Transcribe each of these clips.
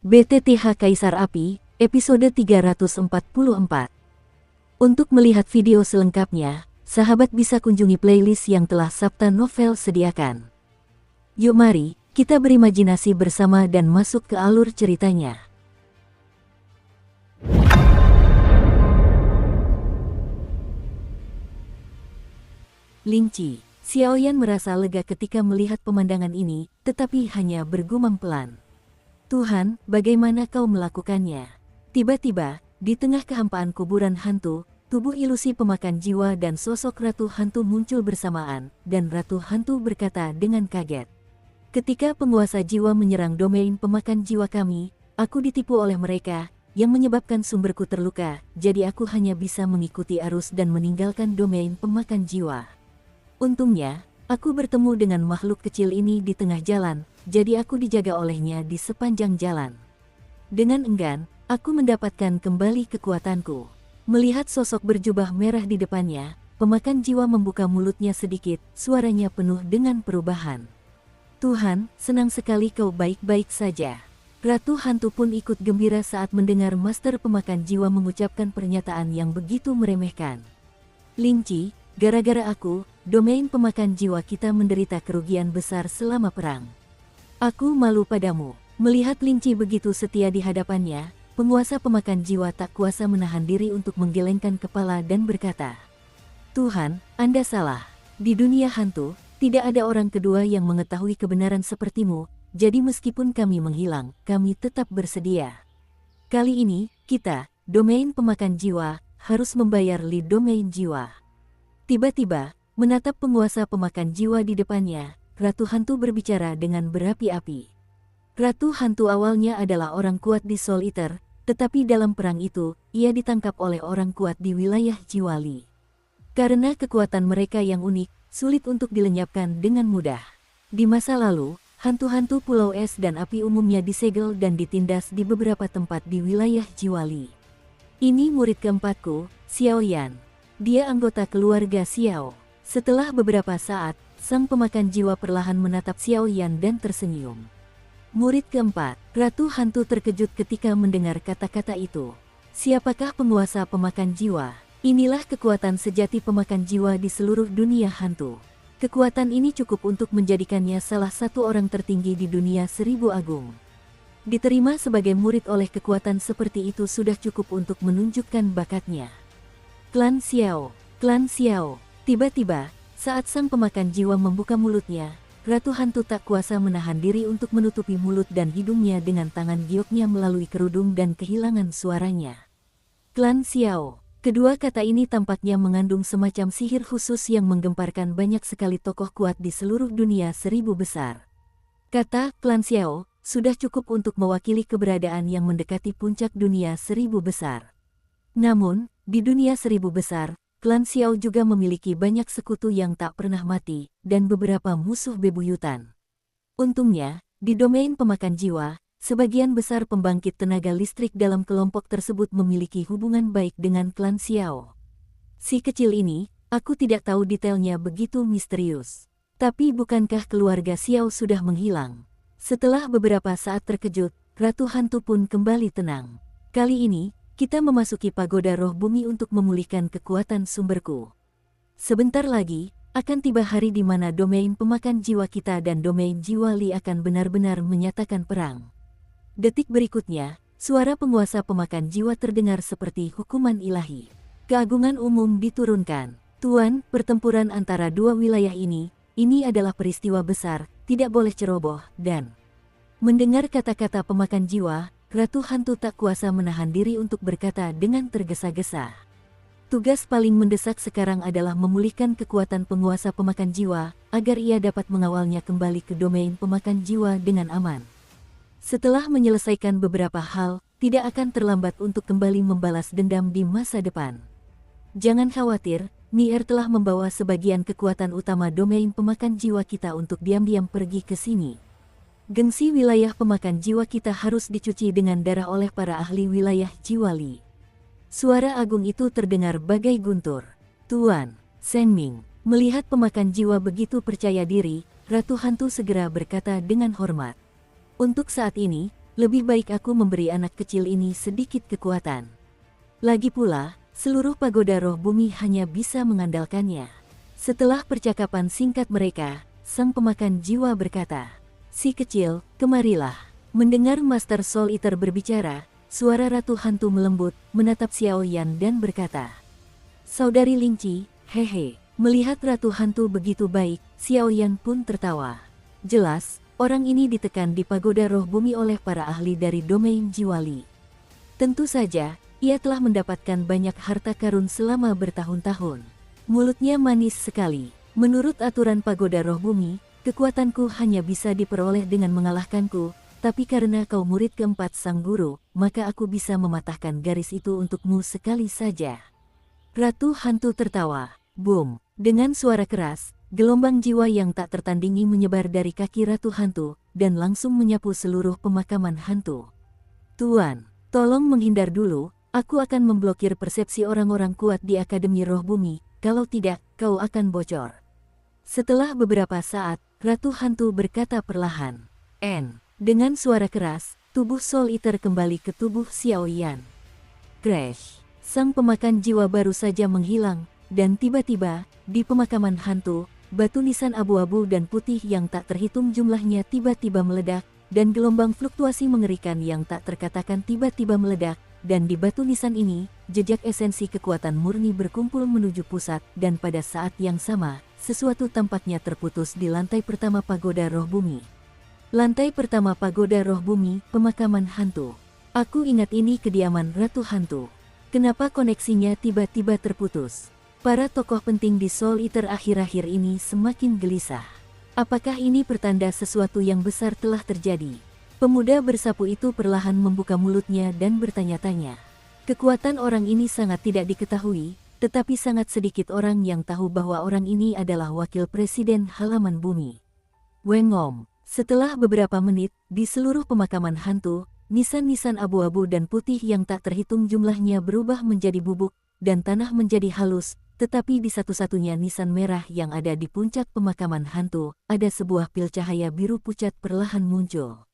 BTTH Kaisar Api, episode 344. Untuk melihat video selengkapnya, sahabat bisa kunjungi playlist yang telah Sabta Novel sediakan. Yuk mari, kita berimajinasi bersama dan masuk ke alur ceritanya. Lingqi, Xiaoyan merasa lega ketika melihat pemandangan ini, tetapi hanya bergumam pelan. Tuhan, bagaimana kau melakukannya? Tiba-tiba, di tengah kehampaan kuburan hantu, tubuh ilusi pemakan jiwa dan sosok Ratu Hantu muncul bersamaan, dan Ratu Hantu berkata dengan kaget. Ketika penguasa jiwa menyerang domain pemakan jiwa kami, aku ditipu oleh mereka, yang menyebabkan sumberku terluka, jadi aku hanya bisa mengikuti arus dan meninggalkan domain pemakan jiwa. Untungnya, aku bertemu dengan makhluk kecil ini di tengah jalan, jadi aku dijaga olehnya di sepanjang jalan. Dengan enggan, aku mendapatkan kembali kekuatanku. Melihat sosok berjubah merah di depannya, pemakan jiwa membuka mulutnya sedikit, suaranya penuh dengan perubahan. Tuhan, senang sekali kau baik-baik saja. Ratu Hantu pun ikut gembira saat mendengar master pemakan jiwa mengucapkan pernyataan yang begitu meremehkan. Lingqi, gara-gara aku, domain pemakan jiwa kita menderita kerugian besar selama perang. Aku malu padamu. Melihat Lingqi begitu setia di hadapannya, penguasa pemakan jiwa tak kuasa menahan diri untuk menggelengkan kepala dan berkata, Tuhan, Anda salah. Di dunia hantu, tidak ada orang kedua yang mengetahui kebenaran sepertimu, jadi meskipun kami menghilang, kami tetap bersedia. Kali ini, kita, domain pemakan jiwa, harus membayar li domain jiwa. Tiba-tiba, menatap penguasa pemakan jiwa di depannya, Ratu Hantu berbicara dengan berapi-api. Ratu Hantu awalnya adalah orang kuat di Soul Eater, tetapi dalam perang itu, ia ditangkap oleh orang kuat di wilayah Jiwali. Karena kekuatan mereka yang unik, sulit untuk dilenyapkan dengan mudah. Di masa lalu, hantu-hantu Pulau Es dan Api umumnya disegel dan ditindas di beberapa tempat di wilayah Jiwali. Ini murid keempatku, Xiaoyan. Dia anggota keluarga Xiao. Setelah beberapa saat, sang pemakan jiwa perlahan menatap Xiaoyan dan tersenyum. Murid keempat, Ratu Hantu terkejut ketika mendengar kata-kata itu. Siapakah penguasa pemakan jiwa? Inilah kekuatan sejati pemakan jiwa di seluruh dunia hantu. Kekuatan ini cukup untuk menjadikannya salah satu orang tertinggi di dunia Seribu Agung. Diterima sebagai murid oleh kekuatan seperti itu sudah cukup untuk menunjukkan bakatnya. Klan Xiao. Tiba-tiba, saat sang pemakan jiwa membuka mulutnya, Ratu Hantu tak kuasa menahan diri untuk menutupi mulut dan hidungnya dengan tangan gioknya melalui kerudung dan kehilangan suaranya. Klan Xiao. Kedua kata ini tampaknya mengandung semacam sihir khusus yang menggemparkan banyak sekali tokoh kuat di seluruh dunia Seribu Besar. Kata Klan Xiao sudah cukup untuk mewakili keberadaan yang mendekati puncak dunia Seribu Besar. Namun, di dunia Seribu Besar, Klan Xiao juga memiliki banyak sekutu yang tak pernah mati, dan beberapa musuh bebuyutan. Untungnya, di domain pemakan jiwa, sebagian besar pembangkit tenaga listrik dalam kelompok tersebut memiliki hubungan baik dengan Klan Xiao. Si kecil ini, aku tidak tahu detailnya begitu misterius. Tapi bukankah keluarga Xiao sudah menghilang? Setelah beberapa saat terkejut, Ratu Hantu pun kembali tenang. Kali ini, kita memasuki pagoda roh bumi untuk memulihkan kekuatan sumberku. Sebentar lagi, akan tiba hari di mana domain pemakan jiwa kita dan domain jiwa Li akan benar-benar menyatakan perang. Detik berikutnya, suara penguasa pemakan jiwa terdengar seperti hukuman ilahi. Keagungan umum diturunkan. Tuan, pertempuran antara dua wilayah ini adalah peristiwa besar, tidak boleh ceroboh, dan... Mendengar kata-kata pemakan jiwa, Ratu Hantu tak kuasa menahan diri untuk berkata dengan tergesa-gesa. Tugas paling mendesak sekarang adalah memulihkan kekuatan penguasa pemakan jiwa, agar ia dapat mengawalnya kembali ke domain pemakan jiwa dengan aman. Setelah menyelesaikan beberapa hal, tidak akan terlambat untuk kembali membalas dendam di masa depan. Jangan khawatir, Nier telah membawa sebagian kekuatan utama domain pemakan jiwa kita untuk diam-diam pergi ke sini. Gengsi wilayah pemakan jiwa kita harus dicuci dengan darah oleh para ahli wilayah Jiwali. Suara agung itu terdengar bagai guntur. Tuan, Sengming, melihat pemakan jiwa begitu percaya diri, Ratu Hantu segera berkata dengan hormat. Untuk saat ini, Lebih baik aku memberi anak kecil ini sedikit kekuatan. Lagi pula, seluruh pagoda roh bumi hanya bisa mengandalkannya. Setelah percakapan singkat mereka, sang pemakan jiwa berkata, "Si kecil, kemarilah." Mendengar Master Soul Eater berbicara, suara Ratu Hantu melembut, menatap Xiao Yan dan berkata, "Saudari Lingqi, hehe." Melihat Ratu Hantu begitu baik, Xiao Yan pun tertawa. Jelas, orang ini ditekan di pagoda roh bumi oleh para ahli dari domain Jiwali. Tentu saja, ia telah mendapatkan banyak harta karun selama bertahun-tahun. Mulutnya manis sekali. Menurut aturan pagoda roh bumi, kekuatanku hanya bisa diperoleh dengan mengalahkanku, tapi karena kau murid keempat sang guru, maka aku bisa mematahkan garis itu untukmu sekali saja. Ratu Hantu tertawa. Boom! Dengan suara keras, gelombang jiwa yang tak tertandingi menyebar dari kaki Ratu Hantu, dan langsung menyapu seluruh pemakaman hantu. "Tuan, tolong menghindar dulu, aku akan memblokir persepsi orang-orang kuat di Akademi Roh Bumi, kalau tidak, kau akan bocor." Setelah beberapa saat, Ratu Hantu berkata perlahan, Dengan suara keras, tubuh Soul Eater kembali ke tubuh Xiao Yan. Crash! Sang pemakan jiwa baru saja menghilang, dan tiba-tiba, di pemakaman hantu, batu nisan abu-abu dan putih yang tak terhitung jumlahnya tiba-tiba meledak, dan gelombang fluktuasi mengerikan yang tak terkatakan tiba-tiba meledak, dan di batu nisan ini, jejak esensi kekuatan murni berkumpul menuju pusat, dan pada saat yang sama, sesuatu tampaknya terputus di lantai pertama pagoda roh bumi. Lantai pertama pagoda roh bumi, pemakaman hantu. Aku ingat ini kediaman Ratu Hantu. Kenapa koneksinya tiba-tiba terputus? Para tokoh penting di Soul Eater akhir-akhir ini semakin gelisah. Apakah ini pertanda sesuatu yang besar telah terjadi? Pemuda bersapu itu perlahan membuka mulutnya dan bertanya-tanya. Kekuatan orang ini sangat tidak diketahui, tetapi sangat sedikit orang yang tahu bahwa orang ini adalah wakil presiden halaman bumi. Wengom. Setelah beberapa menit, di seluruh pemakaman hantu, nisan-nisan abu-abu dan putih yang tak terhitung jumlahnya berubah menjadi bubuk, dan tanah menjadi halus, tetapi di satu-satunya nisan merah yang ada di puncak pemakaman hantu, ada sebuah pil cahaya biru pucat perlahan muncul.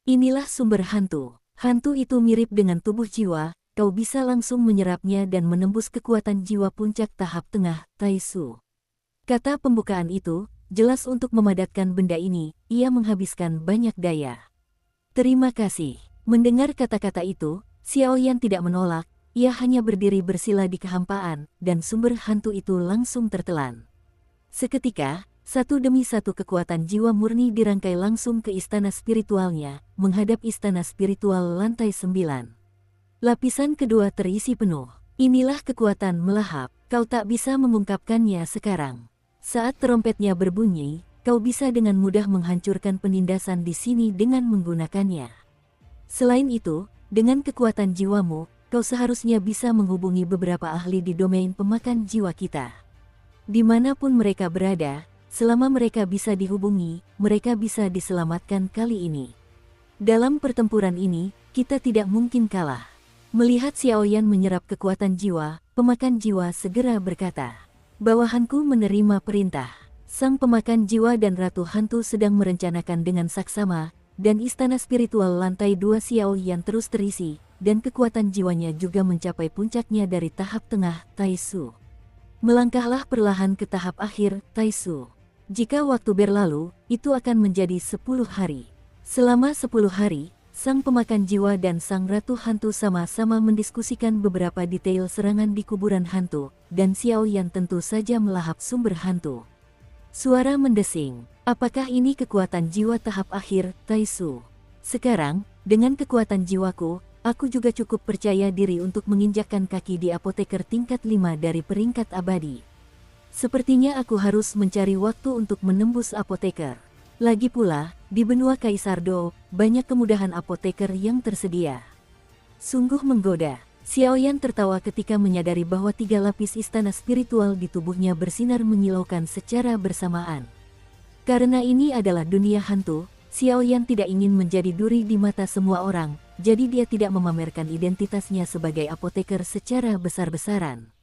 Inilah sumber hantu. Hantu itu mirip dengan tubuh jiwa, kau bisa langsung menyerapnya dan menembus kekuatan jiwa puncak tahap tengah, Taisu. Kata pembukaan itu, jelas untuk memadatkan benda ini, ia menghabiskan banyak daya. Terima kasih. Mendengar kata-kata itu, Xiao Yan tidak menolak, ia hanya berdiri bersila di kehampaan, dan sumber hantu itu langsung tertelan. Seketika, satu demi satu kekuatan jiwa murni dirangkai langsung ke istana spiritualnya, menghadap istana spiritual lantai 9. Lapisan kedua terisi penuh. Inilah kekuatan melahap, kau tak bisa mengungkapkannya sekarang. Saat trompetnya berbunyi, kau bisa dengan mudah menghancurkan penindasan di sini dengan menggunakannya. Selain itu, dengan kekuatan jiwamu, kau seharusnya bisa menghubungi beberapa ahli di domain pemakan jiwa kita. Dimanapun mereka berada, selama mereka bisa dihubungi, mereka bisa diselamatkan kali ini. Dalam pertempuran ini, kita tidak mungkin kalah. Melihat Xiao Yan menyerap kekuatan jiwa, pemakan jiwa segera berkata, "Bawahanku menerima perintah." Sang pemakan jiwa dan Ratu Hantu sedang merencanakan dengan saksama, dan istana spiritual lantai 2 Xiao Yan terus terisi, dan kekuatan jiwanya juga mencapai puncaknya dari tahap tengah, Taisu. Melangkahlah perlahan ke tahap akhir, Taisu. Jika waktu berlalu, itu akan menjadi 10 hari. Selama 10 hari, sang pemakan jiwa dan sang Ratu Hantu sama-sama mendiskusikan beberapa detail serangan di kuburan hantu, dan Xiao Yan tentu saja melahap sumber hantu. Suara mendesing, apakah ini kekuatan jiwa tahap akhir, Taisu? Sekarang, dengan kekuatan jiwaku, aku juga cukup percaya diri untuk menginjakkan kaki di apoteker tingkat 5 dari peringkat abadi. Sepertinya aku harus mencari waktu untuk menembus apoteker. Lagi pula, di benua Kaisar Do, banyak kemudahan apoteker yang tersedia. Sungguh menggoda. Xiao Yan tertawa ketika menyadari bahwa 3 lapis istana spiritual di tubuhnya bersinar menyilaukan secara bersamaan. Karena ini adalah dunia hantu, Xiao Yan tidak ingin menjadi duri di mata semua orang, jadi dia tidak memamerkan identitasnya sebagai apoteker secara besar-besaran.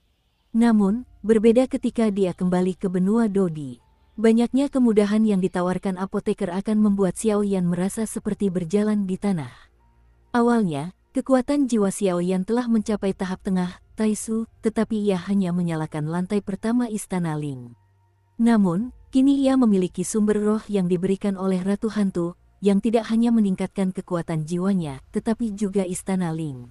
Namun, berbeda ketika dia kembali ke benua Dodi. Banyaknya kemudahan yang ditawarkan apoteker akan membuat Xiao Yan merasa seperti berjalan di tanah. Awalnya, kekuatan jiwa Xiaoyan telah mencapai tahap tengah, Taisu, tetapi ia hanya menyalakan lantai pertama Istana Ling. Namun, kini ia memiliki sumber roh yang diberikan oleh Ratu Hantu, yang tidak hanya meningkatkan kekuatan jiwanya, tetapi juga Istana Ling.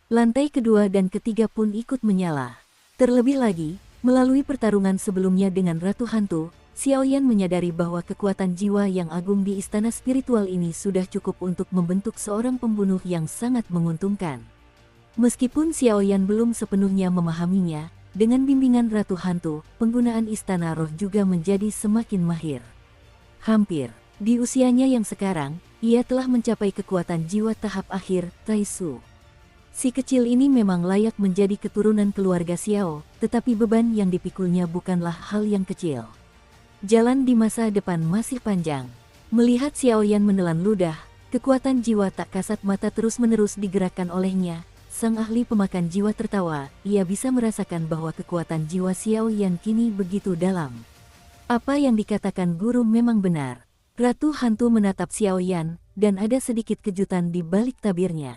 Lantai kedua dan ketiga pun ikut menyala. Terlebih lagi, melalui pertarungan sebelumnya dengan Ratu Hantu, Xiaoyan menyadari bahwa kekuatan jiwa yang agung di istana spiritual ini sudah cukup untuk membentuk seorang pembunuh yang sangat menguntungkan. Meskipun Xiaoyan belum sepenuhnya memahaminya, dengan bimbingan Ratu Hantu, penggunaan istana roh juga menjadi semakin mahir. Hampir, di usianya yang sekarang, ia telah mencapai kekuatan jiwa tahap akhir, Taisu. Si kecil ini memang layak menjadi keturunan keluarga Xiao, tetapi beban yang dipikulnya bukanlah hal yang kecil. Jalan di masa depan masih panjang. Melihat Xiaoyan menelan ludah, kekuatan jiwa tak kasat mata terus-menerus digerakkan olehnya. Sang ahli pemakan jiwa tertawa, ia bisa merasakan bahwa kekuatan jiwa Xiaoyan kini begitu dalam. Apa yang dikatakan guru memang benar. Ratu Hantu menatap Xiaoyan, dan ada sedikit kejutan di balik tabirnya.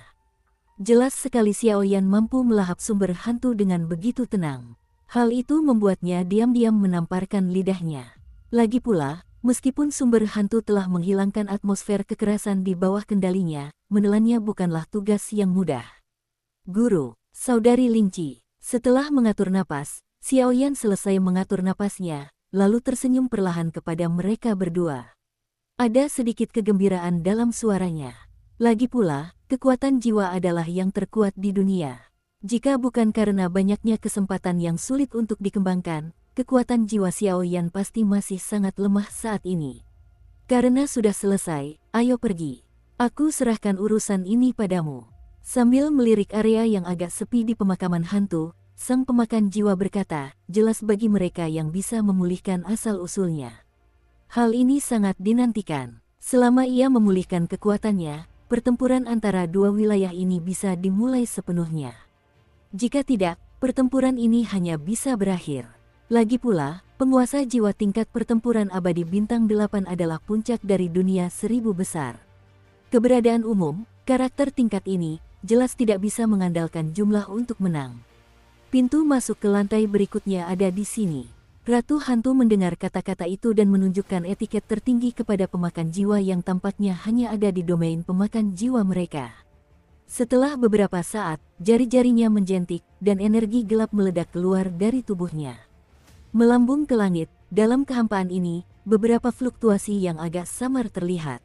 Jelas sekali Xiaoyan mampu melahap sumber hantu dengan begitu tenang. Hal itu membuatnya diam-diam menamparkan lidahnya. Lagi pula, meskipun sumber hantu telah menghilangkan atmosfer kekerasan di bawah kendalinya, menelannya bukanlah tugas yang mudah. Guru, Saudari Lingqi, setelah mengatur napas, Xiaoyan selesai mengatur napasnya, lalu tersenyum perlahan kepada mereka berdua. Ada sedikit kegembiraan dalam suaranya. Lagi pula, kekuatan jiwa adalah yang terkuat di dunia. Jika bukan karena banyaknya kesempatan yang sulit untuk dikembangkan, kekuatan jiwa Xiaoyan pasti masih sangat lemah saat ini. Karena sudah selesai, ayo pergi. Aku serahkan urusan ini padamu. Sambil melirik area yang agak sepi di pemakaman hantu, sang pemakan jiwa berkata, jelas bagi mereka yang bisa memulihkan asal-usulnya. Hal ini sangat dinantikan. Selama ia memulihkan kekuatannya, pertempuran antara dua wilayah ini bisa dimulai sepenuhnya. Jika tidak, pertempuran ini hanya bisa berakhir. Lagi pula, penguasa jiwa tingkat pertempuran abadi bintang 8 adalah puncak dari dunia 1000 besar. Keberadaan umum, karakter tingkat ini, jelas tidak bisa mengandalkan jumlah untuk menang. Pintu masuk ke lantai berikutnya ada di sini. Ratu Hantu mendengar kata-kata itu dan menunjukkan etiket tertinggi kepada pemakan jiwa yang tampaknya hanya ada di domain pemakan jiwa mereka. Setelah beberapa saat, jari-jarinya menjentik, dan energi gelap meledak keluar dari tubuhnya. Melambung ke langit, dalam kehampaan ini, beberapa fluktuasi yang agak samar terlihat.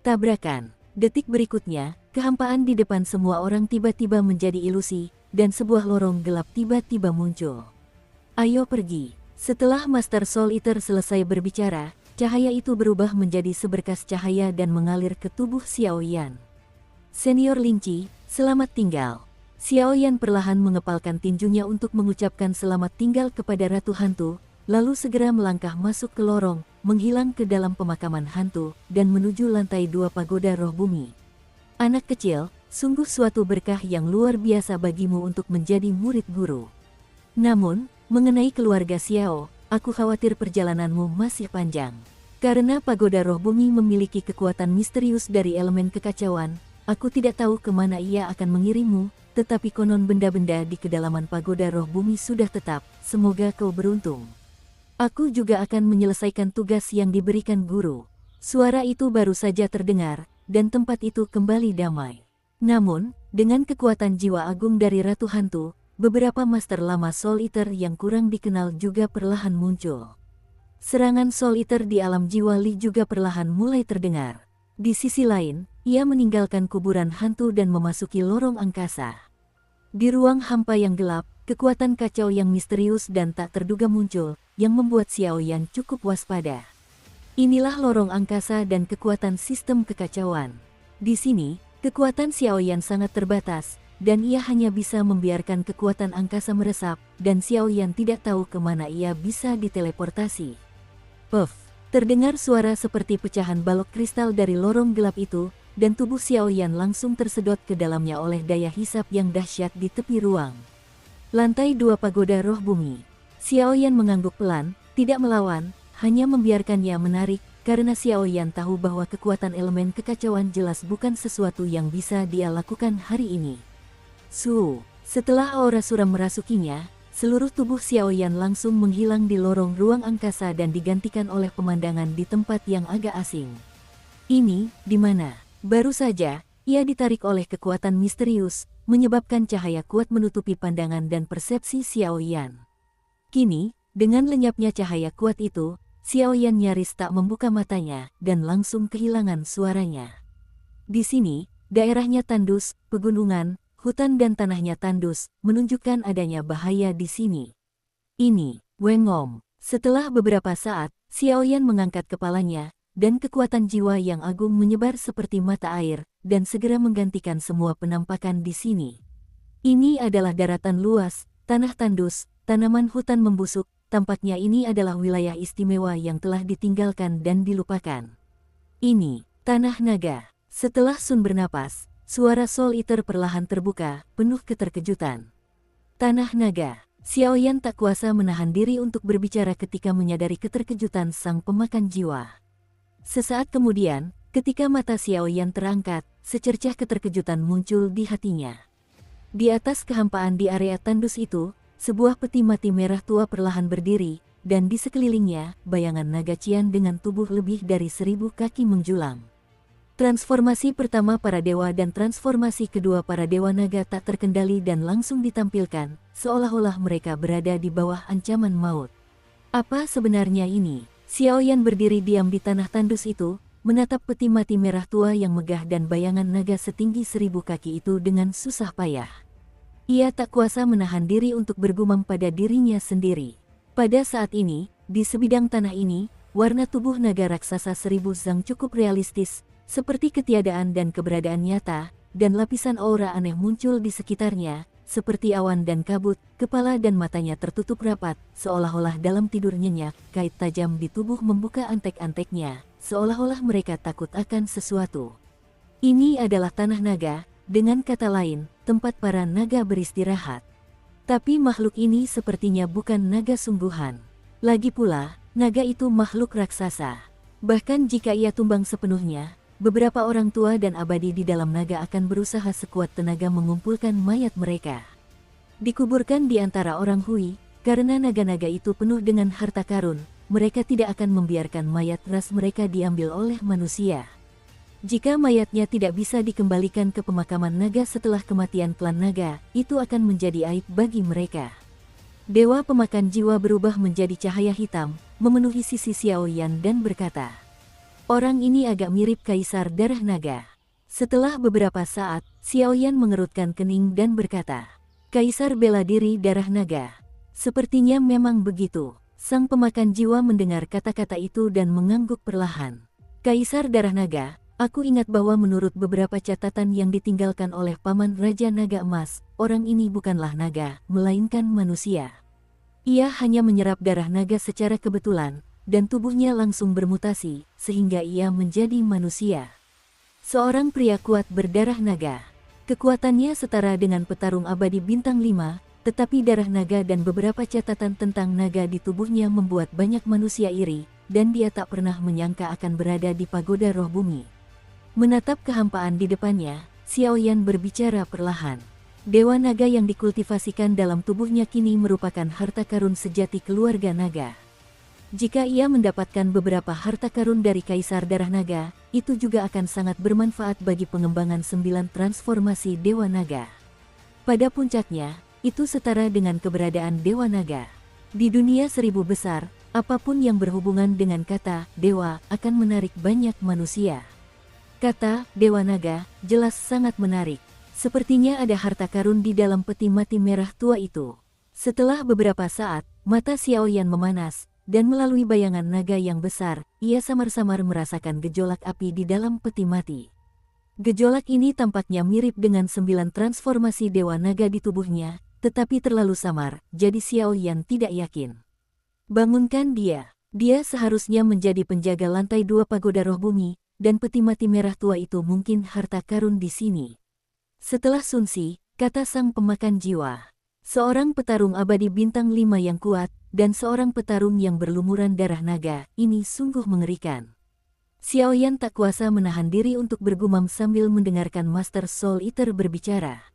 Tabrakan. Detik berikutnya, kehampaan di depan semua orang tiba-tiba menjadi ilusi, dan sebuah lorong gelap tiba-tiba muncul. Ayo pergi. Setelah Master Soul Eater selesai berbicara, cahaya itu berubah menjadi seberkas cahaya dan mengalir ke tubuh Xiaoyan. Senior Lingqi, selamat tinggal. Xiaoyan perlahan mengepalkan tinjunya untuk mengucapkan selamat tinggal kepada Ratu Hantu, lalu segera melangkah masuk ke lorong, menghilang ke dalam pemakaman hantu, dan menuju lantai 2 pagoda roh bumi. Anak kecil, sungguh suatu berkah yang luar biasa bagimu untuk menjadi murid guru. Namun, mengenai keluarga Xiao, aku khawatir perjalananmu masih panjang. Karena pagoda roh bumi memiliki kekuatan misterius dari elemen kekacauan, aku tidak tahu kemana ia akan mengirimmu, tetapi konon benda-benda di kedalaman pagoda roh bumi sudah tetap, semoga kau beruntung. Aku juga akan menyelesaikan tugas yang diberikan guru. Suara itu baru saja terdengar, dan tempat itu kembali damai. Namun, dengan kekuatan jiwa agung dari Ratu Hantu, beberapa master lama Soul Eater yang kurang dikenal juga perlahan muncul. Serangan Soul Eater di alam jiwa Li juga perlahan mulai terdengar. Di sisi lain, ia meninggalkan kuburan hantu dan memasuki lorong angkasa. Di ruang hampa yang gelap, kekuatan kacau yang misterius dan tak terduga muncul, yang membuat Xiaoyan cukup waspada. Inilah lorong angkasa dan kekuatan sistem kekacauan. Di sini, kekuatan Xiaoyan sangat terbatas, dan ia hanya bisa membiarkan kekuatan angkasa meresap, dan Xiaoyan tidak tahu kemana ia bisa diteleportasi. Puff! Terdengar suara seperti pecahan balok kristal dari lorong gelap itu, dan tubuh Xiaoyan langsung tersedot ke dalamnya oleh daya hisap yang dahsyat di tepi ruang. Lantai 2 pagoda roh bumi. Xiaoyan mengangguk pelan, tidak melawan, hanya membiarkannya menarik, karena Xiaoyan tahu bahwa kekuatan elemen kekacauan jelas bukan sesuatu yang bisa dia lakukan hari ini. Setelah aura suram merasukinya, seluruh tubuh Xiaoyan langsung menghilang di lorong ruang angkasa dan digantikan oleh pemandangan di tempat yang agak asing. Ini, di mana? Baru saja, ia ditarik oleh kekuatan misterius, menyebabkan cahaya kuat menutupi pandangan dan persepsi Xiaoyan. Kini, dengan lenyapnya cahaya kuat itu, Xiaoyan nyaris tak membuka matanya dan langsung kehilangan suaranya. Di sini, daerahnya tandus, pegunungan, hutan dan tanahnya tandus, menunjukkan adanya bahaya di sini. Ini, Wengom. Setelah beberapa saat, Xiaoyan mengangkat kepalanya, dan kekuatan jiwa yang agung menyebar seperti mata air, dan segera menggantikan semua penampakan di sini. Ini adalah daratan luas, tanah tandus, tanaman hutan membusuk. Tampaknya ini adalah wilayah istimewa yang telah ditinggalkan dan dilupakan. Ini, Tanah Naga. Setelah Sun bernapas, suara Soul Eater perlahan terbuka, penuh keterkejutan. Tanah Naga. Xiaoyan tak kuasa menahan diri untuk berbicara ketika menyadari keterkejutan sang pemakan jiwa. Sesaat kemudian, ketika mata Xiaoyan terangkat, secercah keterkejutan muncul di hatinya. Di atas kehampaan di area tandus itu, sebuah peti mati merah tua perlahan berdiri, dan di sekelilingnya, bayangan naga Qian dengan tubuh lebih dari 1000 kaki menjulang. Transformasi pertama para dewa dan transformasi kedua para dewa naga tak terkendali dan langsung ditampilkan, seolah-olah mereka berada di bawah ancaman maut. Apa sebenarnya ini? Xiaoyan berdiri diam di tanah tandus itu, menatap peti mati merah tua yang megah dan bayangan naga setinggi 1000 kaki itu dengan susah payah. Ia tak kuasa menahan diri untuk bergumam pada dirinya sendiri. Pada saat ini, di sebidang tanah ini, warna tubuh naga raksasa 1000 zang cukup realistis, seperti ketiadaan dan keberadaan nyata, dan lapisan aura aneh muncul di sekitarnya, seperti awan dan kabut, kepala dan matanya tertutup rapat, seolah-olah dalam tidur nyenyak, kait tajam di tubuh membuka antek-anteknya, seolah-olah mereka takut akan sesuatu. Ini adalah tanah naga, dengan kata lain, tempat para naga beristirahat. Tapi makhluk ini sepertinya bukan naga sungguhan. Lagi pula, naga itu makhluk raksasa. Bahkan jika ia tumbang sepenuhnya, beberapa orang tua dan abadi di dalam naga akan berusaha sekuat tenaga mengumpulkan mayat mereka. Dikuburkan di antara orang Hui, karena naga-naga itu penuh dengan harta karun, mereka tidak akan membiarkan mayat ras mereka diambil oleh manusia. Jika mayatnya tidak bisa dikembalikan ke pemakaman naga setelah kematian klan naga, itu akan menjadi aib bagi mereka. Dewa pemakan jiwa berubah menjadi cahaya hitam, memenuhi sisi Xiaoyan dan berkata, "Orang ini agak mirip Kaisar Darah Naga." Setelah beberapa saat, Xiaoyan mengerutkan kening dan berkata, "Kaisar bela diri Darah Naga." Sepertinya memang begitu. Sang pemakan jiwa mendengar kata-kata itu dan mengangguk perlahan. "Kaisar Darah Naga, aku ingat bahwa menurut beberapa catatan yang ditinggalkan oleh Paman Raja Naga Emas, orang ini bukanlah naga, melainkan manusia. Ia hanya menyerap darah naga secara kebetulan, dan tubuhnya langsung bermutasi, sehingga ia menjadi manusia. Seorang pria kuat berdarah naga. Kekuatannya setara dengan petarung abadi bintang 5, tetapi darah naga dan beberapa catatan tentang naga di tubuhnya membuat banyak manusia iri, dan dia tak pernah menyangka akan berada di pagoda roh bumi." Menatap kehampaan di depannya, Xiaoyan berbicara perlahan. Dewa naga yang dikultivasikan dalam tubuhnya kini merupakan harta karun sejati keluarga naga. Jika ia mendapatkan beberapa harta karun dari Kaisar Darah Naga, itu juga akan sangat bermanfaat bagi pengembangan 9 transformasi Dewa Naga. Pada puncaknya, itu setara dengan keberadaan Dewa Naga. Di dunia 1000 besar, apapun yang berhubungan dengan kata dewa akan menarik banyak manusia. Kata Dewa Naga jelas sangat menarik. Sepertinya ada harta karun di dalam peti mati merah tua itu. Setelah beberapa saat, mata Xiaoyan memanas, dan melalui bayangan naga yang besar, ia samar-samar merasakan gejolak api di dalam peti mati. Gejolak ini tampaknya mirip dengan 9 transformasi Dewa Naga di tubuhnya, tetapi terlalu samar, jadi Xiaoyan tidak yakin. "Bangunkan dia. Dia seharusnya menjadi penjaga lantai 2 pagoda roh bumi, dan peti mati merah tua itu mungkin harta karun di sini." Setelah Sunsi, kata sang pemakan jiwa, "Seorang petarung abadi bintang 5 yang kuat, dan seorang petarung yang berlumuran darah naga, ini sungguh mengerikan." Xiaoyan tak kuasa menahan diri untuk bergumam sambil mendengarkan Master Soul Eater berbicara.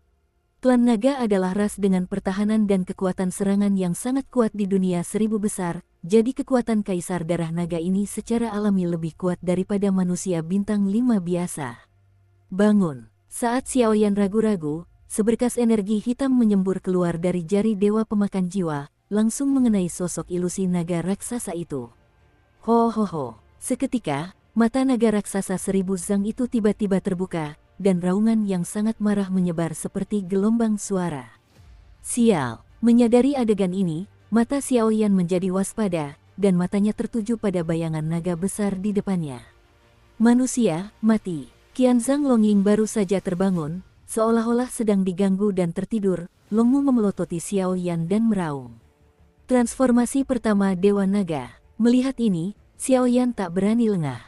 Klan naga adalah ras dengan pertahanan dan kekuatan serangan yang sangat kuat di dunia seribu besar, jadi kekuatan kaisar darah naga ini secara alami lebih kuat daripada manusia bintang 5 biasa. Bangun! Saat Xiaoyan ragu-ragu, seberkas energi hitam menyembur keluar dari jari dewa pemakan jiwa, langsung mengenai sosok ilusi naga raksasa itu. Ho ho ho! Seketika, mata naga raksasa 1000 zang itu tiba-tiba terbuka, dan raungan yang sangat marah menyebar seperti gelombang suara. Sial! Menyadari adegan ini, mata Xiaoyan menjadi waspada, dan matanya tertuju pada bayangan naga besar di depannya. Manusia, mati! Qianzhang Longying baru saja terbangun, seolah-olah sedang diganggu dan tertidur, Longmu memelototi Xiaoyan dan meraung. Transformasi pertama Dewa Naga. Melihat ini, Xiaoyan tak berani lengah.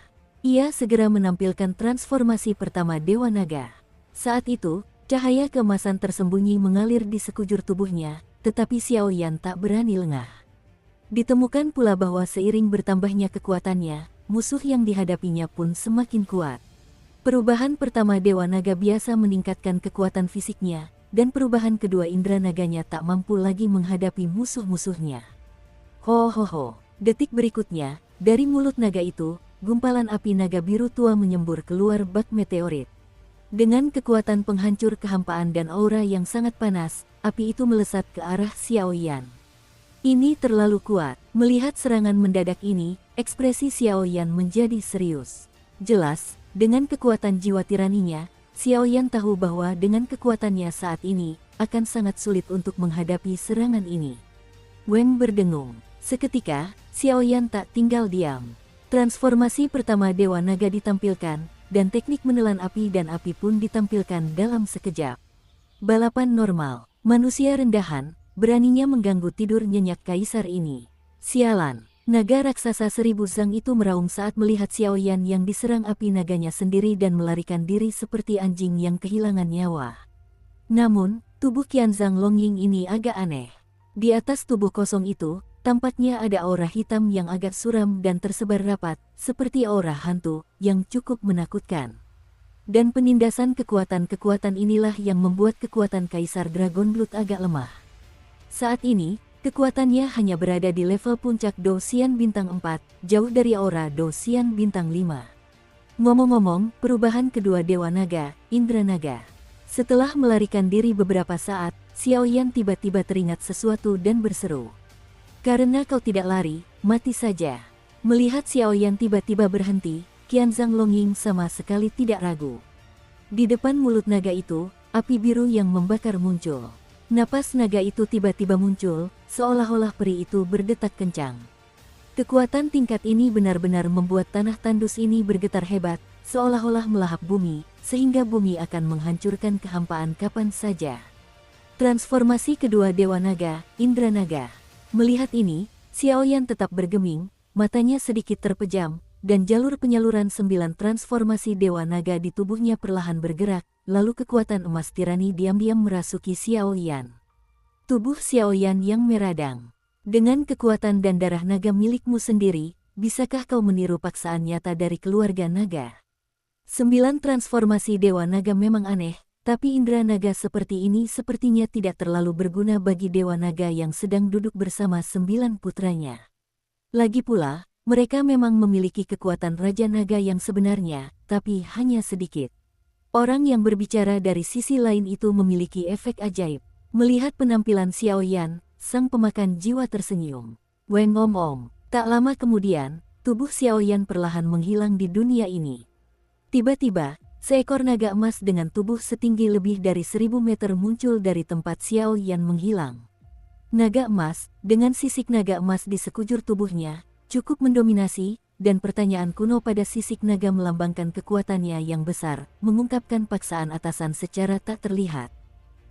Ia segera menampilkan transformasi pertama Dewa Naga. Saat itu, cahaya keemasan tersembunyi mengalir di sekujur tubuhnya, tetapi Xiaoyan tak berani lengah. Ditemukan pula bahwa seiring bertambahnya kekuatannya, musuh yang dihadapinya pun semakin kuat. Perubahan pertama Dewa Naga biasa meningkatkan kekuatan fisiknya, dan perubahan kedua indera naganya tak mampu lagi menghadapi musuh-musuhnya. Ho ho ho! Detik berikutnya, dari mulut naga itu, gumpalan api naga biru tua menyembur keluar bak meteorit. Dengan kekuatan penghancur kehampaan dan aura yang sangat panas, api itu melesat ke arah Xiaoyan. Ini terlalu kuat. Melihat serangan mendadak ini, ekspresi Xiaoyan menjadi serius. Jelas, dengan kekuatan jiwa tiraninya, Xiaoyan tahu bahwa dengan kekuatannya saat ini, akan sangat sulit untuk menghadapi serangan ini. Weng berdengung. Seketika, Xiaoyan tak tinggal diam. Transformasi pertama Dewa Naga ditampilkan, dan teknik menelan api dan api pun ditampilkan dalam sekejap. Balapan normal, manusia rendahan, beraninya mengganggu tidur nyenyak kaisar ini. Sialan, naga raksasa 1000 zang itu meraung saat melihat Xiaoyan yang diserang api naganya sendiri dan melarikan diri seperti anjing yang kehilangan nyawa. Namun, tubuh Qianzhang Longying ini agak aneh. Di atas tubuh kosong itu, tampaknya ada aura hitam yang agak suram dan tersebar rapat, seperti aura hantu, yang cukup menakutkan. Dan penindasan kekuatan-kekuatan inilah yang membuat kekuatan Kaisar Dragon Blood agak lemah. Saat ini, kekuatannya hanya berada di level puncak Do Xian Bintang 4, jauh dari aura Do Xian Bintang 5. Ngomong-ngomong, perubahan kedua Dewa Naga, Indra Naga. Setelah melarikan diri beberapa saat, Xiaoyan tiba-tiba teringat sesuatu dan berseru. Karena kau tidak lari, mati saja. Melihat Xiaoyan tiba-tiba berhenti, Qianzhang Longying sama sekali tidak ragu. Di depan mulut naga itu, api biru yang membakar muncul. Napas naga itu tiba-tiba muncul, seolah-olah peri itu berdetak kencang. Kekuatan tingkat ini benar-benar membuat tanah tandus ini bergetar hebat, seolah-olah melahap bumi, sehingga bumi akan menghancurkan kehampaan kapan saja. Transformasi kedua Dewa Naga, Indra Naga. Melihat ini, Xiaoyan tetap bergeming, matanya sedikit terpejam, dan jalur penyaluran 9 transformasi Dewa Naga di tubuhnya perlahan bergerak, lalu kekuatan emas tirani diam-diam merasuki Xiaoyan. Tubuh Xiaoyan yang meradang. Dengan kekuatan dan darah naga milikmu sendiri, bisakah kau meniru paksaan nyata dari keluarga naga? 9 transformasi Dewa Naga memang aneh, tapi indera naga seperti ini sepertinya tidak terlalu berguna bagi Dewa Naga yang sedang duduk bersama 9 putranya. Lagi pula, mereka memang memiliki kekuatan Raja Naga yang sebenarnya, tapi hanya sedikit. Orang yang berbicara dari sisi lain itu memiliki efek ajaib. Melihat penampilan Xiaoyan, sang pemakan jiwa tersenyum. Weng om. Tak lama kemudian, tubuh Xiaoyan perlahan menghilang di dunia ini. Tiba-tiba, seekor naga emas dengan tubuh setinggi lebih dari 1000 meter muncul dari tempat Xiaoyan menghilang. Naga emas, dengan sisik naga emas di sekujur tubuhnya, cukup mendominasi, dan pertanyaan kuno pada sisik naga melambangkan kekuatannya yang besar, mengungkapkan paksaan atasan secara tak terlihat.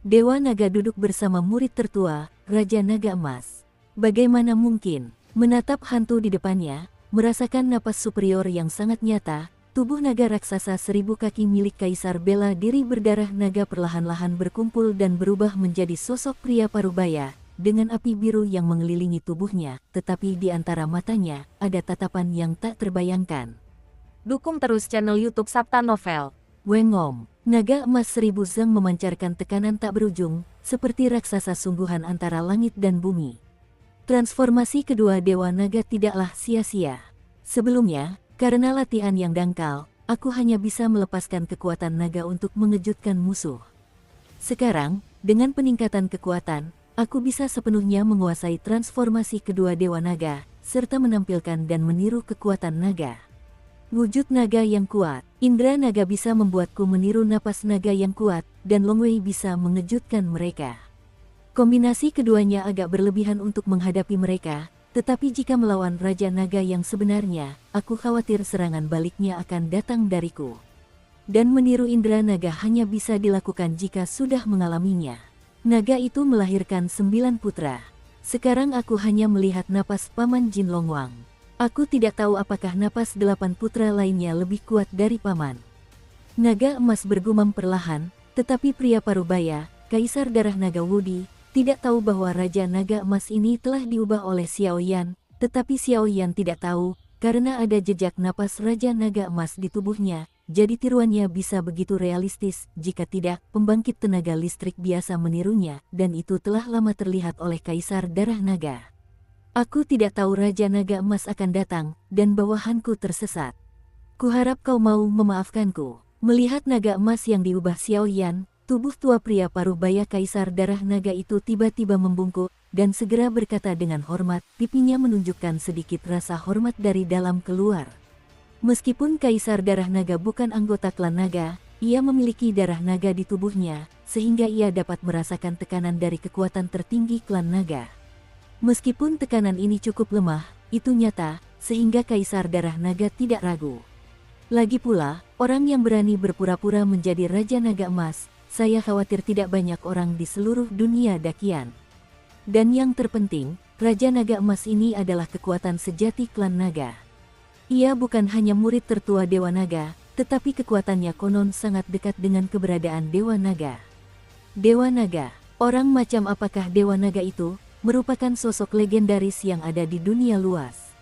Dewa Naga duduk bersama murid tertua, Raja Naga Emas. Bagaimana mungkin? Menatap hantu di depannya, merasakan napas superior yang sangat nyata, tubuh naga raksasa 1000 kaki milik Kaisar bela diri berdarah naga perlahan-lahan berkumpul dan berubah menjadi sosok pria parubaya, dengan api biru yang mengelilingi tubuhnya, tetapi di antara matanya, ada tatapan yang tak terbayangkan. Dukung terus channel YouTube Sabta Novel. Wengom, naga emas 1000 zeng memancarkan tekanan tak berujung, seperti raksasa sungguhan antara langit dan bumi. Transformasi kedua Dewa Naga tidaklah sia-sia. Sebelumnya, karena latihan yang dangkal, aku hanya bisa melepaskan kekuatan naga untuk mengejutkan musuh. Sekarang, dengan peningkatan kekuatan, aku bisa sepenuhnya menguasai transformasi kedua Dewa Naga, serta menampilkan dan meniru kekuatan naga. Wujud naga yang kuat, indera naga bisa membuatku meniru napas naga yang kuat, dan Long Wei bisa mengejutkan mereka. Kombinasi keduanya agak berlebihan untuk menghadapi mereka, tetapi jika melawan Raja Naga yang sebenarnya, aku khawatir serangan baliknya akan datang dariku. Dan meniru indera naga hanya bisa dilakukan jika sudah mengalaminya. Naga itu melahirkan 9 putra. Sekarang aku hanya melihat napas Paman Jin Longwang. Aku tidak tahu apakah napas 8 putra lainnya lebih kuat dari Paman. Naga emas bergumam perlahan, tetapi pria parubaya, Kaisar Darah Naga Wudi, tidak tahu bahwa Raja Naga Emas ini telah diubah oleh Xiao Yan, tetapi Xiao Yan tidak tahu, karena ada jejak napas Raja Naga Emas di tubuhnya, jadi tiruannya bisa begitu realistis, jika tidak, pembangkit tenaga listrik biasa menirunya, dan itu telah lama terlihat oleh Kaisar Darah Naga. Aku tidak tahu Raja Naga Emas akan datang, dan bawahanku tersesat. Kuharap kau mau memaafkanku. Melihat naga emas yang diubah Xiao Yan, tubuh tua pria parubaya Kaisar Darah Naga itu tiba-tiba membungkuk, dan segera berkata dengan hormat, pipinya menunjukkan sedikit rasa hormat dari dalam keluar. Meskipun Kaisar Darah Naga bukan anggota klan naga, ia memiliki darah naga di tubuhnya, sehingga ia dapat merasakan tekanan dari kekuatan tertinggi klan naga. Meskipun tekanan ini cukup lemah, itu nyata, sehingga Kaisar Darah Naga tidak ragu. Lagi pula, orang yang berani berpura-pura menjadi Raja Naga Emas, saya khawatir tidak banyak orang di seluruh dunia dakian. Dan yang terpenting, Raja Naga Emas ini adalah kekuatan sejati klan naga. Ia bukan hanya murid tertua Dewa Naga, tetapi kekuatannya konon sangat dekat dengan keberadaan Dewa Naga. Dewa Naga, orang macam apakah Dewa Naga itu? Merupakan sosok legendaris yang ada di dunia luas.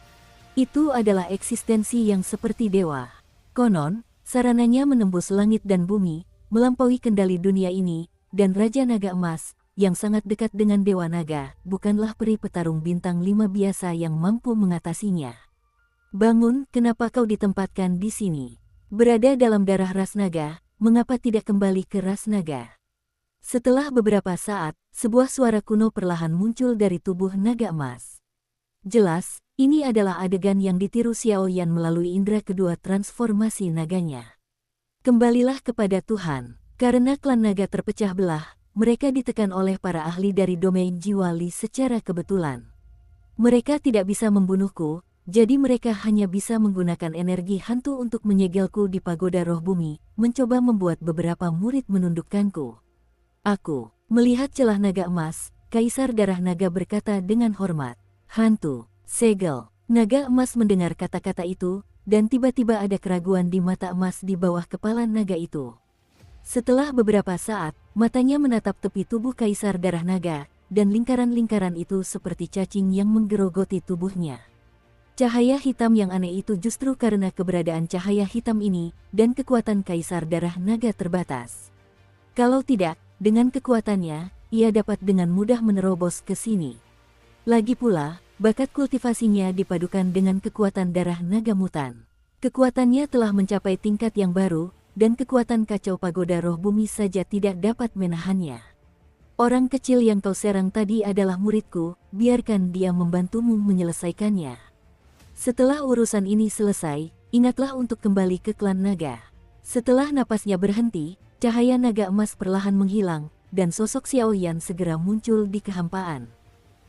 Itu adalah eksistensi yang seperti dewa. Konon, sarananya menembus langit dan bumi, melampaui kendali dunia ini, dan Raja Naga Emas, yang sangat dekat dengan Dewa Naga, bukanlah peri petarung bintang 5 biasa yang mampu mengatasinya. Bangun, kenapa kau ditempatkan di sini? Berada dalam darah ras naga, mengapa tidak kembali ke ras naga? Setelah beberapa saat, sebuah suara kuno perlahan muncul dari tubuh naga emas. Jelas, ini adalah adegan yang ditiru Xiao Yan melalui indera kedua transformasi naganya. Kembalilah kepada Tuhan, karena klan naga terpecah belah, mereka ditekan oleh para ahli dari domain jiwa Li secara kebetulan. Mereka tidak bisa membunuhku, jadi mereka hanya bisa menggunakan energi hantu untuk menyegelku di pagoda roh bumi, mencoba membuat beberapa murid menundukkanku. Aku melihat celah naga emas, Kaisar Darah Naga berkata dengan hormat. Hantu, segel. Naga emas mendengar kata-kata itu, dan tiba-tiba ada keraguan di mata emas di bawah kepala naga itu. Setelah beberapa saat, matanya menatap tepi tubuh Kaisar Darah Naga, dan lingkaran-lingkaran itu seperti cacing yang menggerogoti tubuhnya. Cahaya hitam yang aneh itu justru karena keberadaan cahaya hitam ini, dan kekuatan Kaisar Darah Naga terbatas. Kalau tidak, dengan kekuatannya, ia dapat dengan mudah menerobos ke sini. Lagi pula, bakat kultivasinya dipadukan dengan kekuatan darah naga mutan. Kekuatannya telah mencapai tingkat yang baru, dan kekuatan kacau pagoda roh bumi saja tidak dapat menahannya. Orang kecil yang kau serang tadi adalah muridku, biarkan dia membantumu menyelesaikannya. Setelah urusan ini selesai, ingatlah untuk kembali ke klan naga. Setelah napasnya berhenti, cahaya naga emas perlahan menghilang, dan sosok Xiao Yan segera muncul di kehampaan.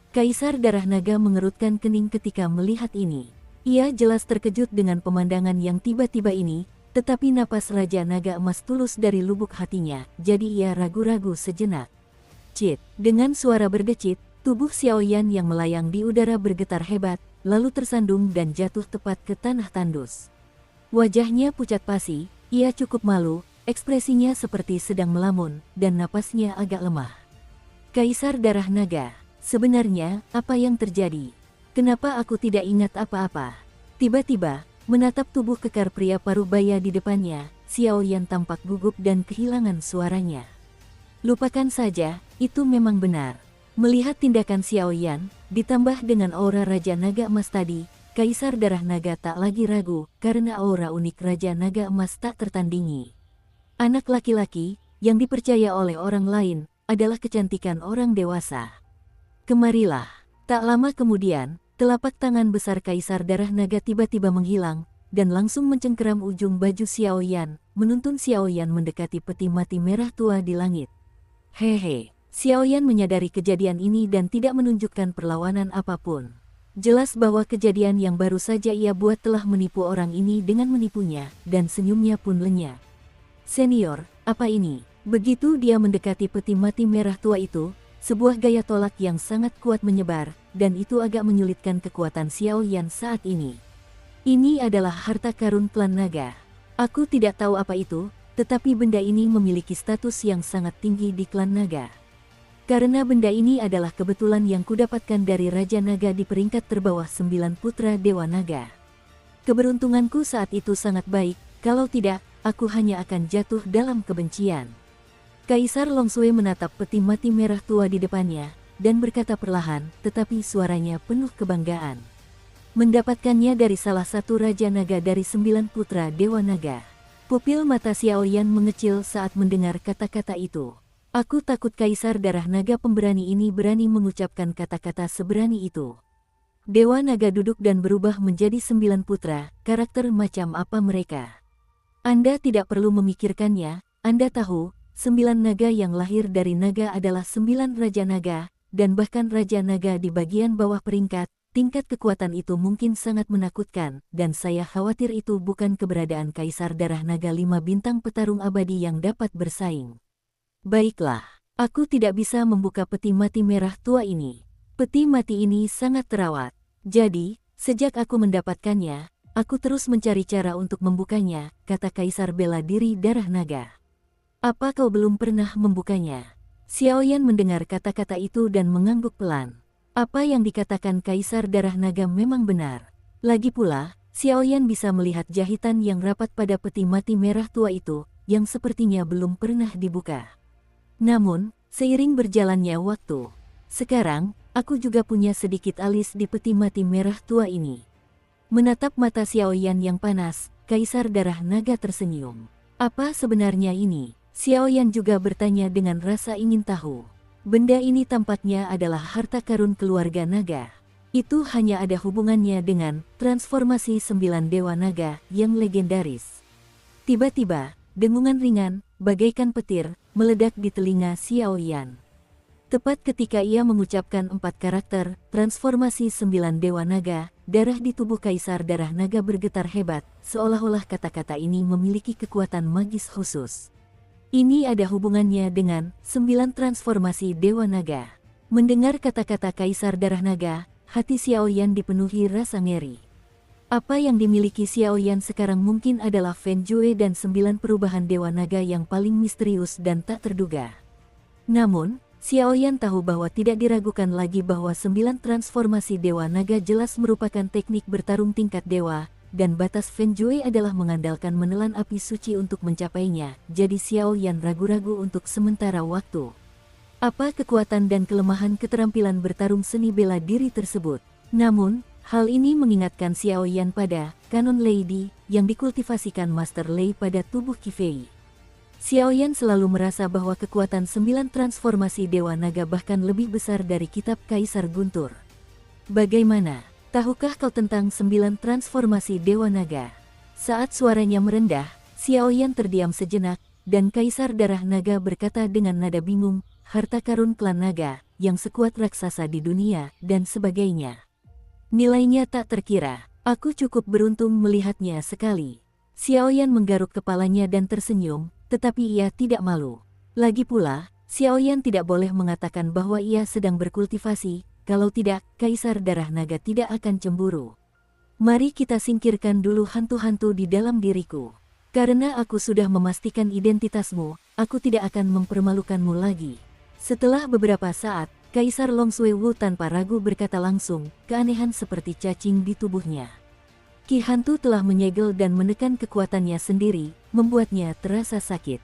Kaisar Darah Naga mengerutkan kening ketika melihat ini. Ia jelas terkejut dengan pemandangan yang tiba-tiba ini, tetapi napas Raja Naga Emas tulus dari lubuk hatinya, jadi ia ragu-ragu sejenak. Cit, dengan suara berdecit, tubuh Xiao Yan yang melayang di udara bergetar hebat, lalu tersandung dan jatuh tepat ke tanah tandus. Wajahnya pucat pasi, ia cukup malu, ekspresinya seperti sedang melamun, dan napasnya agak lemah. Kaisar Darah Naga, sebenarnya, apa yang terjadi? Kenapa aku tidak ingat apa-apa? Tiba-tiba, Menatap tubuh kekar pria parubaya di depannya, Xiao Yan tampak gugup dan kehilangan suaranya. Lupakan saja, itu memang benar. Melihat tindakan Xiao Yan, ditambah dengan aura Raja Naga Emas tadi, Kaisar Darah Naga tak lagi ragu, karena aura unik Raja Naga Emas tak tertandingi. Anak laki-laki, yang dipercaya oleh orang lain, adalah kecantikan orang dewasa. Kemarilah. Tak lama kemudian, telapak tangan besar Kaisar Darah Naga tiba-tiba menghilang, dan langsung mencengkeram ujung baju Xiao Yan, menuntun Xiao Yan mendekati peti mati merah tua di langit. Hehe, Xiao Yan menyadari kejadian ini dan tidak menunjukkan perlawanan apapun. Jelas bahwa kejadian yang baru saja ia buat telah menipu orang ini dengan menipunya, dan senyumnya pun lenyap. Senior, apa ini? Begitu dia mendekati peti mati merah tua itu, sebuah gaya tolak yang sangat kuat menyebar, dan itu agak menyulitkan kekuatan Xiao Yan saat ini. Ini adalah harta karun klan naga. Aku tidak tahu apa itu, tetapi benda ini memiliki status yang sangat tinggi di klan naga. Karena benda ini adalah kebetulan yang kudapatkan dari Raja Naga di peringkat terbawah 9 putra Dewa Naga. Keberuntunganku saat itu sangat baik, kalau tidak, aku hanya akan jatuh dalam kebencian. Kaisar Longsue menatap peti mati merah tua di depannya, dan berkata perlahan, tetapi suaranya penuh kebanggaan. Mendapatkannya dari salah satu Raja Naga dari 9 putra Dewa Naga. Pupil mata Xiao Yan mengecil saat mendengar kata-kata itu. Aku takut Kaisar Darah Naga pemberani ini berani mengucapkan kata-kata seberani itu. Dewa Naga duduk dan berubah menjadi 9 putra, karakter macam apa mereka? Anda tidak perlu memikirkannya, Anda tahu, 9 naga yang lahir dari naga adalah 9 Raja Naga, dan bahkan Raja Naga di bagian bawah peringkat, tingkat kekuatan itu mungkin sangat menakutkan, dan saya khawatir itu bukan keberadaan Kaisar Darah Naga 5 bintang petarung abadi yang dapat bersaing. Baiklah, aku tidak bisa membuka peti mati merah tua ini. Peti mati ini sangat terawat. Jadi, sejak aku mendapatkannya, aku terus mencari cara untuk membukanya, kata Kaisar Bela Diri Darah Naga. Apa kau belum pernah membukanya? Xiao Yan mendengar kata-kata itu dan mengangguk pelan. Apa yang dikatakan Kaisar Darah Naga memang benar. Lagi pula, Xiao Yan bisa melihat jahitan yang rapat pada peti mati merah tua itu, yang sepertinya belum pernah dibuka. Namun, seiring berjalannya waktu, sekarang, aku juga punya sedikit alis di peti mati merah tua ini. Menatap mata Xiao Yan yang panas, Kaisar Darah Naga tersenyum. Apa sebenarnya ini? Xiao Yan juga bertanya dengan rasa ingin tahu. Benda ini tampaknya adalah harta karun keluarga naga. Itu hanya ada hubungannya dengan transformasi 9 Dewa Naga yang legendaris. Tiba-tiba, dengungan ringan, bagaikan petir, meledak di telinga Xiao Yan. Tepat ketika ia mengucapkan 4 karakter, transformasi 9 Dewa Naga, darah di tubuh Kaisar Darah Naga bergetar hebat, seolah-olah kata-kata ini memiliki kekuatan magis khusus. Ini ada hubungannya dengan 9 transformasi Dewa Naga. Mendengar kata-kata Kaisar Darah Naga, hati Xiao Yan dipenuhi rasa ngeri. Apa yang dimiliki Xiao Yan sekarang mungkin adalah Fen Jue dan 9 perubahan Dewa Naga yang paling misterius dan tak terduga. Namun, Xiao Yan tahu bahwa tidak diragukan lagi bahwa 9 transformasi Dewa Naga jelas merupakan teknik bertarung tingkat dewa, dan batas Fen Jue adalah mengandalkan menelan api suci untuk mencapainya, jadi Xiao Yan ragu-ragu untuk sementara waktu. Apa kekuatan dan kelemahan keterampilan bertarung seni bela diri tersebut? Namun, hal ini mengingatkan Xiao Yan pada kanon Lady yang dikultivasikan Master Lei pada tubuh Qi Fei. Xiao Yan selalu merasa bahwa kekuatan 9 transformasi Dewa Naga bahkan lebih besar dari kitab Kaisar Guntur. Bagaimana? Tahukah kau tentang 9 transformasi Dewa Naga? Saat suaranya merendah, Xiao Yan terdiam sejenak, dan Kaisar Darah Naga berkata dengan nada bingung, harta karun klan naga, yang sekuat raksasa di dunia, dan sebagainya. Nilainya tak terkira, aku cukup beruntung melihatnya sekali. Xiao Yan menggaruk kepalanya dan tersenyum, tetapi ia tidak malu. Lagi pula, Xiao Yan tidak boleh mengatakan bahwa ia sedang berkultivasi, kalau tidak, Kaisar Darah Naga tidak akan cemburu. Mari kita singkirkan dulu hantu-hantu di dalam diriku. Karena aku sudah memastikan identitasmu, aku tidak akan mempermalukanmu lagi. Setelah beberapa saat, Kaisar Longsue Wu tanpa ragu berkata langsung, keanehan seperti cacing di tubuhnya. Ki hantu telah menyegel dan menekan kekuatannya sendiri, membuatnya terasa sakit.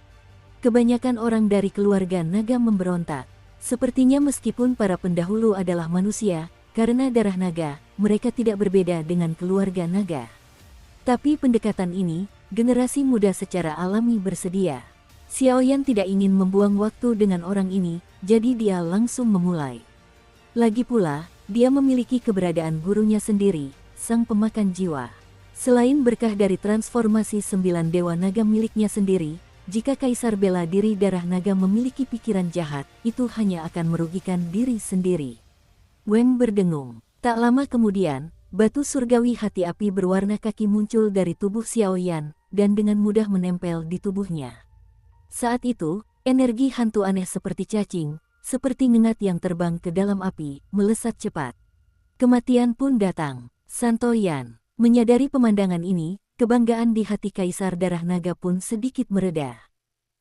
Kebanyakan orang dari keluarga naga memberontak. Sepertinya meskipun para pendahulu adalah manusia, karena darah naga, mereka tidak berbeda dengan keluarga naga. Tapi pendekatan ini, generasi muda secara alami bersedia. Xiaoyan tidak ingin membuang waktu dengan orang ini, jadi dia langsung memulai. Lagi pula, dia memiliki keberadaan gurunya sendiri, sang pemakan jiwa. Selain berkah dari transformasi 9 dewa naga miliknya sendiri, jika Kaisar bela diri darah naga memiliki pikiran jahat, itu hanya akan merugikan diri sendiri. Weng berdengung. Tak lama kemudian, batu surgawi hati api berwarna kaki muncul dari tubuh Xiaoyan, dan dengan mudah menempel di tubuhnya. Saat itu, energi hantu aneh seperti cacing, seperti ngengat yang terbang ke dalam api, melesat cepat. Kematian pun datang. Santoyan menyadari pemandangan ini, kebanggaan di hati Kaisar Darah Naga pun sedikit mereda.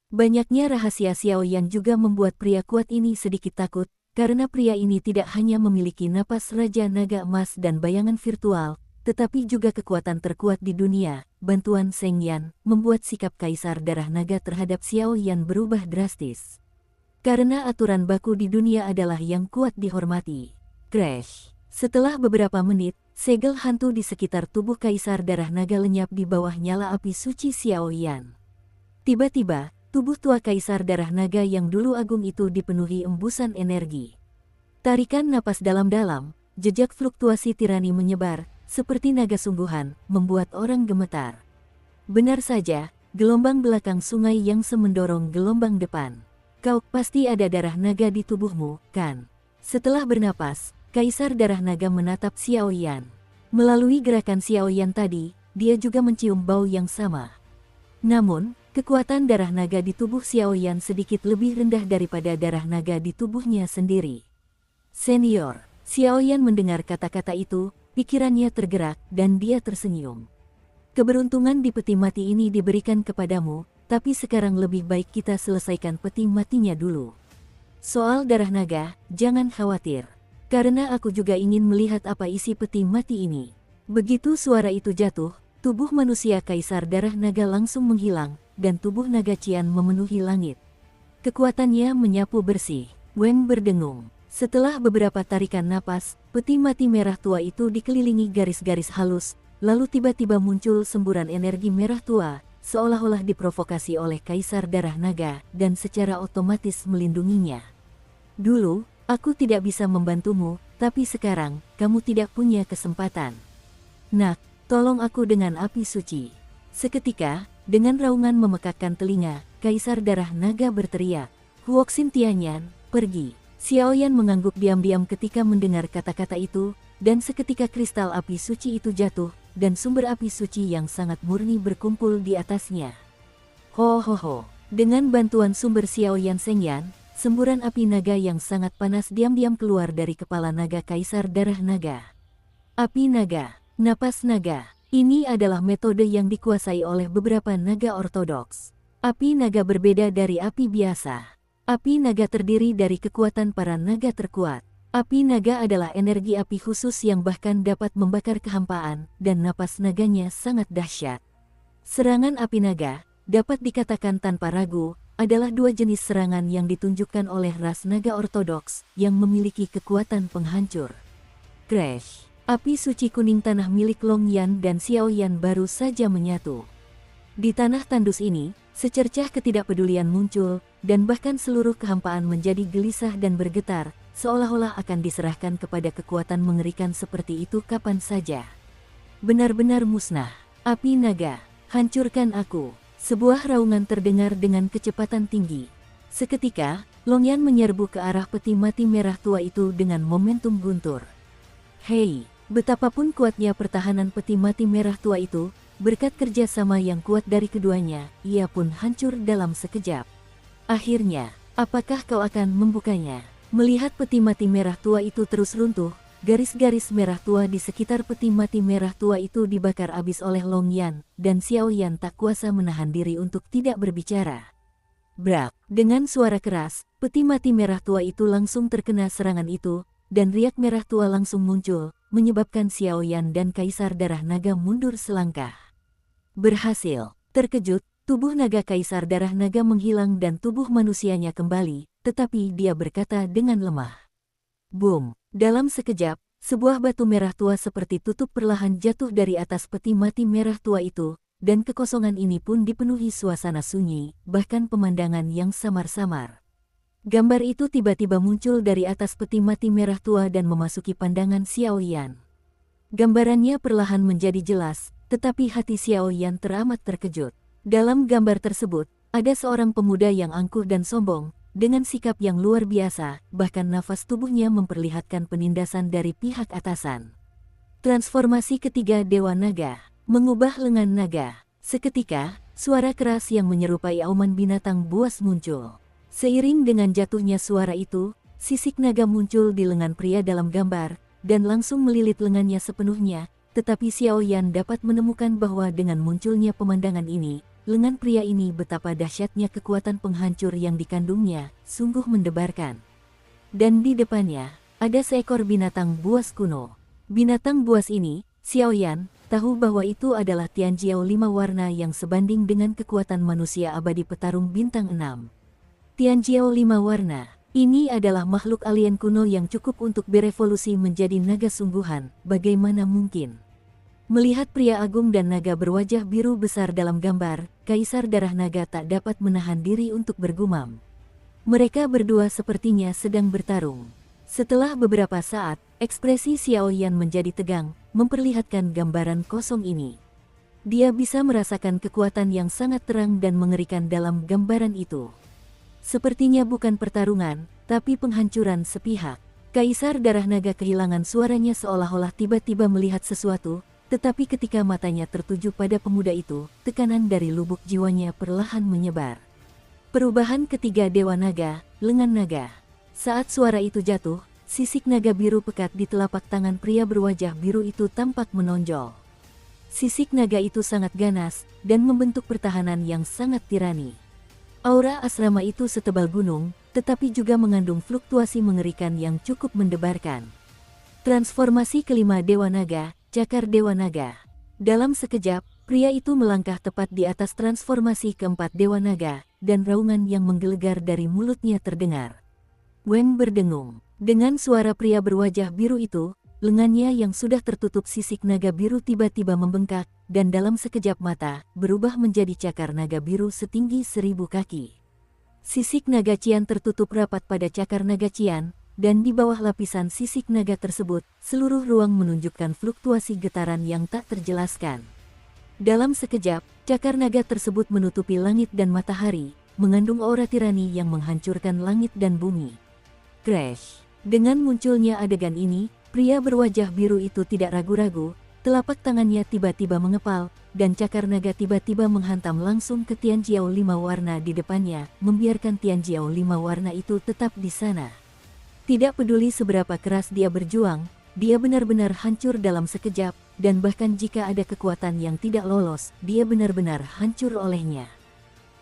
Banyaknya rahasia Xiaoyan juga membuat pria kuat ini sedikit takut, karena pria ini tidak hanya memiliki napas Raja Naga Emas dan bayangan virtual, tetapi juga kekuatan terkuat di dunia. Bantuan Seng Yan membuat sikap Kaisar Darah Naga terhadap Xiaoyan berubah drastis. Karena aturan baku di dunia adalah yang kuat dihormati. Crash! Setelah beberapa menit, segel hantu di sekitar tubuh Kaisar Darah Naga lenyap di bawah nyala api suci Xiaoyan. Tiba-tiba, tubuh tua Kaisar Darah Naga yang dulu agung itu dipenuhi embusan energi. Tarikan napas dalam-dalam, jejak fluktuasi tirani menyebar, seperti naga sungguhan, membuat orang gemetar. Benar saja, gelombang belakang sungai yang semendorong gelombang depan. Kau pasti ada darah naga di tubuhmu, kan? Setelah bernapas, Kaisar Darah Naga menatap Xiaoyan. Melalui gerakan Xiaoyan tadi, dia juga mencium bau yang sama. Namun, kekuatan darah naga di tubuh Xiaoyan sedikit lebih rendah daripada darah naga di tubuhnya sendiri. Senior, Xiaoyan mendengar kata-kata itu, pikirannya tergerak dan dia tersenyum. Keberuntungan di peti mati ini diberikan kepadamu, tapi sekarang lebih baik kita selesaikan peti matinya dulu. Soal darah naga, jangan khawatir. Karena aku juga ingin melihat apa isi peti mati ini. Begitu suara itu jatuh, tubuh manusia Kaisar Darah Naga langsung menghilang, dan tubuh naga Qian memenuhi langit. Kekuatannya menyapu bersih. Weng berdengung. Setelah beberapa tarikan napas, peti mati merah tua itu dikelilingi garis-garis halus, lalu tiba-tiba muncul semburan energi merah tua, seolah-olah diprovokasi oleh Kaisar Darah Naga, dan secara otomatis melindunginya. Dulu, aku tidak bisa membantumu, tapi sekarang, kamu tidak punya kesempatan. Nak, tolong aku dengan api suci. Seketika, dengan raungan memekakkan telinga, Kaisar Darah Naga berteriak, Huoxin Tianyan, pergi. Xiaoyan mengangguk diam-diam ketika mendengar kata-kata itu, dan seketika kristal api suci itu jatuh, dan sumber api suci yang sangat murni berkumpul di atasnya. Ho ho ho, dengan bantuan sumber Xiaoyan Sengyan, semburan api naga yang sangat panas diam-diam keluar dari kepala naga Kaisar Darah Naga. Api naga, napas naga, ini adalah metode yang dikuasai oleh beberapa naga ortodoks. Api naga berbeda dari api biasa. Api naga terdiri dari kekuatan para naga terkuat. Api naga adalah energi api khusus yang bahkan dapat membakar kehampaan, dan napas naganya sangat dahsyat. Serangan api naga, dapat dikatakan tanpa ragu, adalah dua jenis serangan yang ditunjukkan oleh ras naga ortodoks yang memiliki kekuatan penghancur. Crash! Api suci kuning tanah milik Long Yan dan Xiaoyan baru saja menyatu. Di tanah tandus ini, secercah ketidakpedulian muncul, dan bahkan seluruh kehampaan menjadi gelisah dan bergetar, seolah-olah akan diserahkan kepada kekuatan mengerikan seperti itu kapan saja. Benar-benar musnah. Api naga, hancurkan aku. Sebuah raungan terdengar dengan kecepatan tinggi. Seketika, Long Yan menyerbu ke arah peti mati merah tua itu dengan momentum guntur. Hei, betapapun kuatnya pertahanan peti mati merah tua itu, berkat kerjasama yang kuat dari keduanya, ia pun hancur dalam sekejap. Akhirnya, apakah kau akan membukanya? Melihat peti mati merah tua itu terus runtuh, garis-garis merah tua di sekitar peti mati merah tua itu dibakar habis oleh Long Yan, dan Xiaoyan tak kuasa menahan diri untuk tidak berbicara. Brak! Dengan suara keras, peti mati merah tua itu langsung terkena serangan itu, dan riak merah tua langsung muncul, menyebabkan Xiao Yan dan Kaisar Darah Naga mundur selangkah. Berhasil. Terkejut, tubuh naga Kaisar Darah Naga menghilang dan tubuh manusianya kembali, tetapi dia berkata dengan lemah. Boom! Dalam sekejap, sebuah batu merah tua seperti tutup perlahan jatuh dari atas peti mati merah tua itu, dan kekosongan ini pun dipenuhi suasana sunyi, bahkan pemandangan yang samar-samar. Gambar itu tiba-tiba muncul dari atas peti mati merah tua dan memasuki pandangan Xiao Yan. Gambarannya perlahan menjadi jelas, tetapi hati Xiao Yan teramat terkejut. Dalam gambar tersebut, ada seorang pemuda yang angkuh dan sombong, dengan sikap yang luar biasa, bahkan nafas tubuhnya memperlihatkan penindasan dari pihak atasan. Transformasi ketiga Dewa Naga, mengubah lengan naga. Seketika, suara keras yang menyerupai auman binatang buas muncul. Seiring dengan jatuhnya suara itu, sisik naga muncul di lengan pria dalam gambar, dan langsung melilit lengannya sepenuhnya, tetapi Xiao Yan dapat menemukan bahwa dengan munculnya pemandangan ini, lengan pria ini betapa dahsyatnya kekuatan penghancur yang dikandungnya, sungguh mendebarkan. Dan di depannya, ada seekor binatang buas kuno. Binatang buas ini, Xiao Yan, tahu bahwa itu adalah Tianjiao 5 warna yang sebanding dengan kekuatan manusia abadi petarung bintang 6. Tianjiao 5 warna, ini adalah makhluk alien kuno yang cukup untuk berevolusi menjadi naga sungguhan, bagaimana mungkin? Melihat pria agung dan naga berwajah biru besar dalam gambar, Kaisar Darah Naga tak dapat menahan diri untuk bergumam. Mereka berdua sepertinya sedang bertarung. Setelah beberapa saat, ekspresi Xiao Yan menjadi tegang, memperlihatkan gambaran kosong ini. Dia bisa merasakan kekuatan yang sangat terang dan mengerikan dalam gambaran itu. Sepertinya bukan pertarungan, tapi penghancuran sepihak. Kaisar Darah Naga kehilangan suaranya seolah-olah tiba-tiba melihat sesuatu, tetapi ketika matanya tertuju pada pemuda itu, tekanan dari lubuk jiwanya perlahan menyebar. Perubahan ketiga Dewa Naga, lengan naga. Saat suara itu jatuh, sisik naga biru pekat di telapak tangan pria berwajah biru itu tampak menonjol. Sisik naga itu sangat ganas, dan membentuk pertahanan yang sangat tirani. Aura asrama itu setebal gunung, tetapi juga mengandung fluktuasi mengerikan yang cukup mendebarkan. Transformasi kelima Dewa Naga, Cakar Dewa Naga. Dalam sekejap, pria itu melangkah tepat di atas transformasi keempat Dewa Naga, dan raungan yang menggelegar dari mulutnya terdengar. Weng berdengung. Dengan suara pria berwajah biru itu, lengannya yang sudah tertutup sisik naga biru tiba-tiba membengkak, dan dalam sekejap mata, berubah menjadi cakar naga biru setinggi 1000 kaki. Sisik naga cian tertutup rapat pada cakar naga cian, dan di bawah lapisan sisik naga tersebut, seluruh ruang menunjukkan fluktuasi getaran yang tak terjelaskan. Dalam sekejap, cakar naga tersebut menutupi langit dan matahari, mengandung aura tirani yang menghancurkan langit dan bumi. Crash! Dengan munculnya adegan ini, pria berwajah biru itu tidak ragu-ragu, telapak tangannya tiba-tiba mengepal, dan cakar naga tiba-tiba menghantam langsung ke Tianjiao 5 warna di depannya, membiarkan Tianjiao 5 warna itu tetap di sana. Tidak peduli seberapa keras dia berjuang, dia benar-benar hancur dalam sekejap, dan bahkan jika ada kekuatan yang tidak lolos, dia benar-benar hancur olehnya.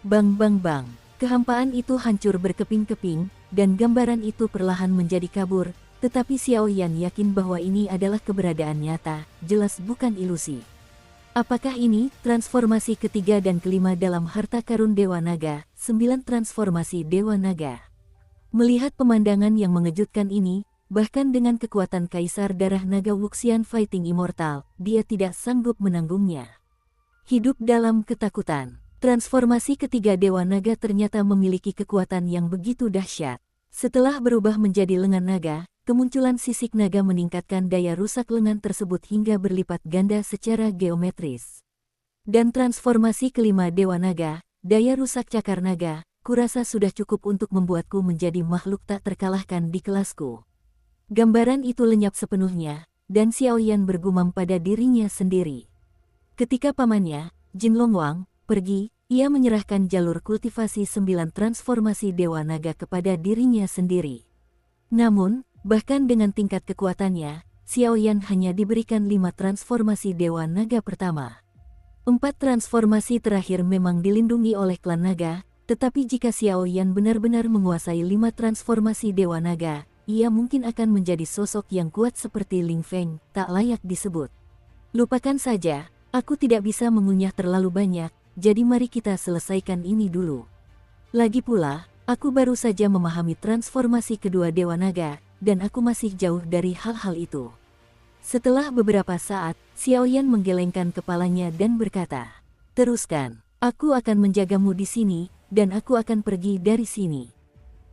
Bang bang bang, kehampaan itu hancur berkeping-keping, dan gambaran itu perlahan menjadi kabur, tetapi Xiao Yan yakin bahwa ini adalah keberadaan nyata, jelas bukan ilusi. Apakah ini transformasi ketiga dan kelima dalam harta karun Dewa Naga, 9 transformasi Dewa Naga? Melihat pemandangan yang mengejutkan ini, bahkan dengan kekuatan Kaisar Darah Naga Wuxian Fighting Immortal, dia tidak sanggup menanggungnya. Hidup dalam ketakutan. Transformasi ketiga Dewa Naga ternyata memiliki kekuatan yang begitu dahsyat. Setelah berubah menjadi lengan naga, kemunculan sisik naga meningkatkan daya rusak lengan tersebut hingga berlipat ganda secara geometris. Dan transformasi kelima Dewa Naga, daya rusak cakar naga, kurasa sudah cukup untuk membuatku menjadi makhluk tak terkalahkan di kelasku. Gambaran itu lenyap sepenuhnya, dan Xiao Yan bergumam pada dirinya sendiri. Ketika pamannya, Jin Longwang, pergi, ia menyerahkan jalur kultivasi 9 transformasi Dewa Naga kepada dirinya sendiri. Namun, bahkan dengan tingkat kekuatannya, Xiao Yan hanya diberikan 5 transformasi Dewa Naga pertama. 4 transformasi terakhir memang dilindungi oleh klan naga, tetapi jika Xiao Yan benar-benar menguasai 5 transformasi Dewa Naga, ia mungkin akan menjadi sosok yang kuat seperti Ling Feng, tak layak disebut. Lupakan saja, aku tidak bisa mengunyah terlalu banyak, jadi mari kita selesaikan ini dulu. Lagi pula, aku baru saja memahami transformasi kedua Dewa Naga, dan aku masih jauh dari hal-hal itu. Setelah beberapa saat, Xiaoyan menggelengkan kepalanya dan berkata, "Teruskan, aku akan menjagamu di sini, dan aku akan pergi dari sini."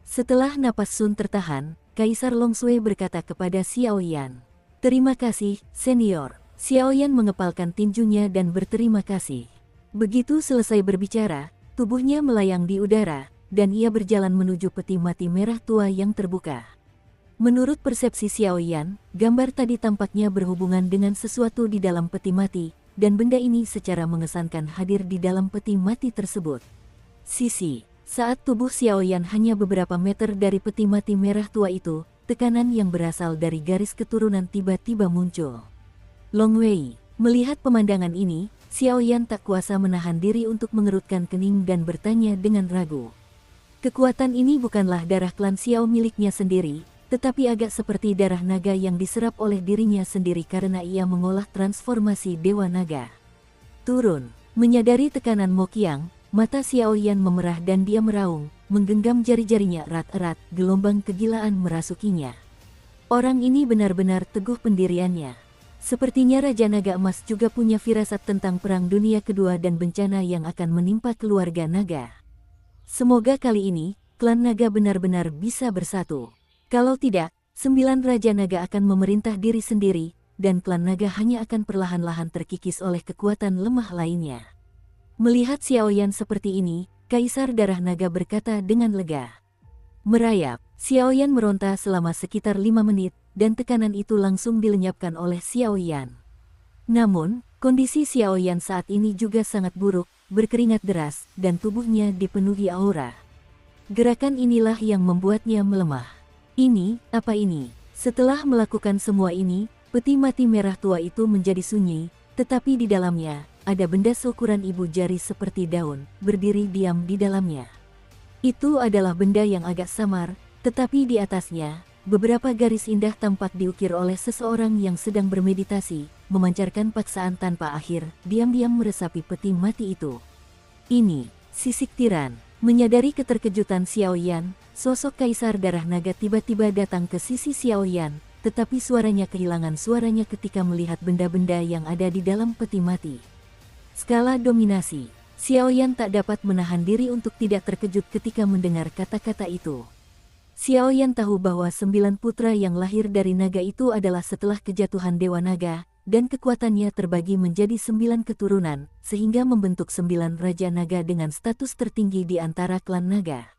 Setelah napas Sun tertahan, Kaisar Longsui berkata kepada Xiaoyan, "Terima kasih, senior." Xiaoyan mengepalkan tinjunya dan berterima kasih. Begitu selesai berbicara, tubuhnya melayang di udara, dan ia berjalan menuju peti mati merah tua yang terbuka. Menurut persepsi Xiaoyan, gambar tadi tampaknya berhubungan dengan sesuatu di dalam peti mati, dan benda ini secara mengesankan hadir di dalam peti mati tersebut. Sisi, saat tubuh Xiaoyan hanya beberapa meter dari peti mati merah tua itu, tekanan yang berasal dari garis keturunan tiba-tiba muncul. Long Wei, melihat pemandangan ini, Xiaoyan tak kuasa menahan diri untuk mengerutkan kening dan bertanya dengan ragu. Kekuatan ini bukanlah darah klan Xiao miliknya sendiri, tetapi agak seperti darah naga yang diserap oleh dirinya sendiri karena ia mengolah transformasi Dewa Naga. Turun, menyadari tekanan Mo Qiang, mata Xiaoyan memerah dan dia meraung, menggenggam jari-jarinya erat-erat, gelombang kegilaan merasukinya. Orang ini benar-benar teguh pendiriannya. Sepertinya Raja Naga Emas juga punya firasat tentang Perang Dunia Kedua dan bencana yang akan menimpa keluarga naga. Semoga kali ini, klan naga benar-benar bisa bersatu. Kalau tidak, 9 Raja Naga akan memerintah diri sendiri, dan klan naga hanya akan perlahan-lahan terkikis oleh kekuatan lemah lainnya. Melihat Xiaoyan seperti ini, Kaisar Darah Naga berkata dengan lega. Merayap, Xiaoyan meronta selama sekitar 5 menit, dan tekanan itu langsung dilenyapkan oleh Xiaoyan. Namun, kondisi Xiaoyan saat ini juga sangat buruk, berkeringat deras, dan tubuhnya dipenuhi aura. Gerakan inilah yang membuatnya melemah. Ini, apa ini? Setelah melakukan semua ini, peti mati merah tua itu menjadi sunyi, tetapi di dalamnya, ada benda seukuran ibu jari seperti daun, berdiri diam di dalamnya. Itu adalah benda yang agak samar, tetapi di atasnya, beberapa garis indah tampak diukir oleh seseorang yang sedang bermeditasi, memancarkan paksaan tanpa akhir, diam-diam meresapi peti mati itu. Ini, sisik tiran. Menyadari keterkejutan Xiaoyan, sosok Kaisar Darah Naga tiba-tiba datang ke sisi Xiaoyan, tetapi suaranya kehilangan suaranya ketika melihat benda-benda yang ada di dalam peti mati. Skala dominasi. Xiaoyan tak dapat menahan diri untuk tidak terkejut ketika mendengar kata-kata itu. Xiaoyan tahu bahwa 9 putra yang lahir dari naga itu adalah setelah kejatuhan Dewa Naga, dan kekuatannya terbagi menjadi 9 keturunan, sehingga membentuk 9 Raja Naga dengan status tertinggi di antara klan naga.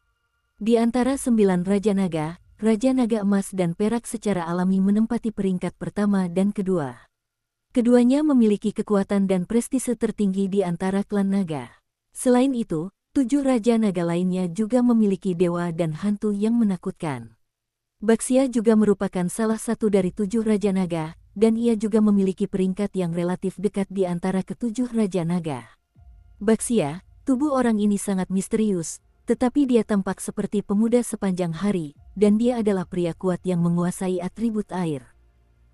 Di antara 9 Raja Naga Emas dan Perak secara alami menempati peringkat pertama dan kedua. Keduanya memiliki kekuatan dan prestise tertinggi di antara klan naga. Selain itu, 7 Raja Naga lainnya juga memiliki dewa dan hantu yang menakutkan. Baxia juga merupakan salah satu dari 7 Raja Naga, dan ia juga memiliki peringkat yang relatif dekat di antara ketujuh Raja Naga. Baxia, tubuh orang ini sangat misterius, tetapi dia tampak seperti pemuda sepanjang hari, dan dia adalah pria kuat yang menguasai atribut air.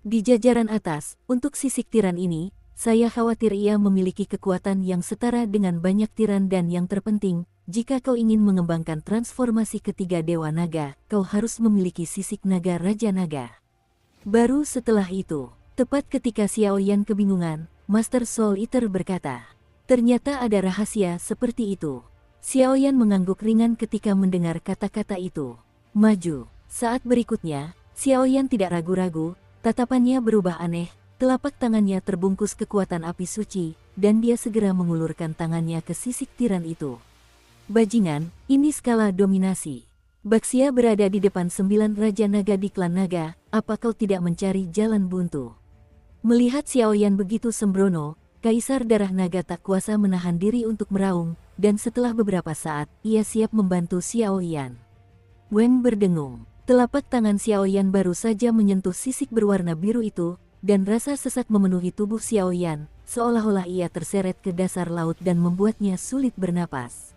Di jajaran atas, untuk sisik tiran ini, saya khawatir ia memiliki kekuatan yang setara dengan banyak tiran dan yang terpenting, jika kau ingin mengembangkan transformasi ketiga Dewa Naga, kau harus memiliki sisik naga Raja Naga. Baru setelah itu, tepat ketika Xiaoyan kebingungan, Master Soul Eater berkata, ternyata ada rahasia seperti itu. Xiaoyan mengangguk ringan ketika mendengar kata-kata itu. Maju. Saat berikutnya, Xiaoyan tidak ragu-ragu, tatapannya berubah aneh, telapak tangannya terbungkus kekuatan api suci, dan dia segera mengulurkan tangannya ke sisik tiran itu. Bajingan, ini skala dominasi. Baxia berada di depan 9 Raja Naga di klan naga, apa kau tidak mencari jalan buntu? Melihat Xiaoyan begitu sembrono, Kaisar Darah Naga tak kuasa menahan diri untuk meraung, dan setelah beberapa saat, ia siap membantu Xiaoyan. Weng berdengung, telapak tangan Xiaoyan baru saja menyentuh sisik berwarna biru itu, dan rasa sesak memenuhi tubuh Xiaoyan, seolah-olah ia terseret ke dasar laut dan membuatnya sulit bernapas.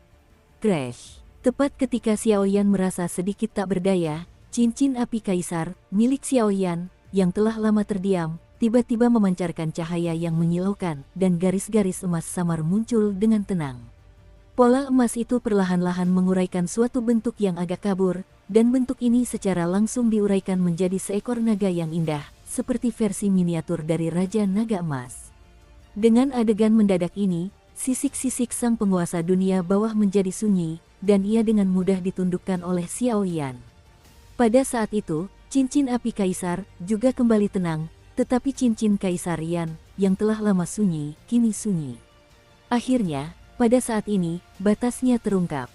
Crash! Tepat ketika Xiaoyan merasa sedikit tak berdaya, Cincin api kaisar, milik Xiao Yan, yang telah lama terdiam, tiba-tiba memancarkan cahaya yang menyilaukan dan garis-garis emas samar muncul dengan tenang. Pola emas itu perlahan-lahan menguraikan suatu bentuk yang agak kabur, dan bentuk ini secara langsung diuraikan menjadi seekor naga yang indah, seperti versi miniatur dari Raja Naga Emas. Dengan adegan mendadak ini, sisik-sisik sang penguasa dunia bawah menjadi sunyi, dan ia dengan mudah ditundukkan oleh Xiao Yan. Pada saat itu, cincin api kaisar juga kembali tenang, tetapi cincin kaisar Yan, yang telah lama sunyi, kini sunyi. Akhirnya, pada saat ini, batasnya terungkap.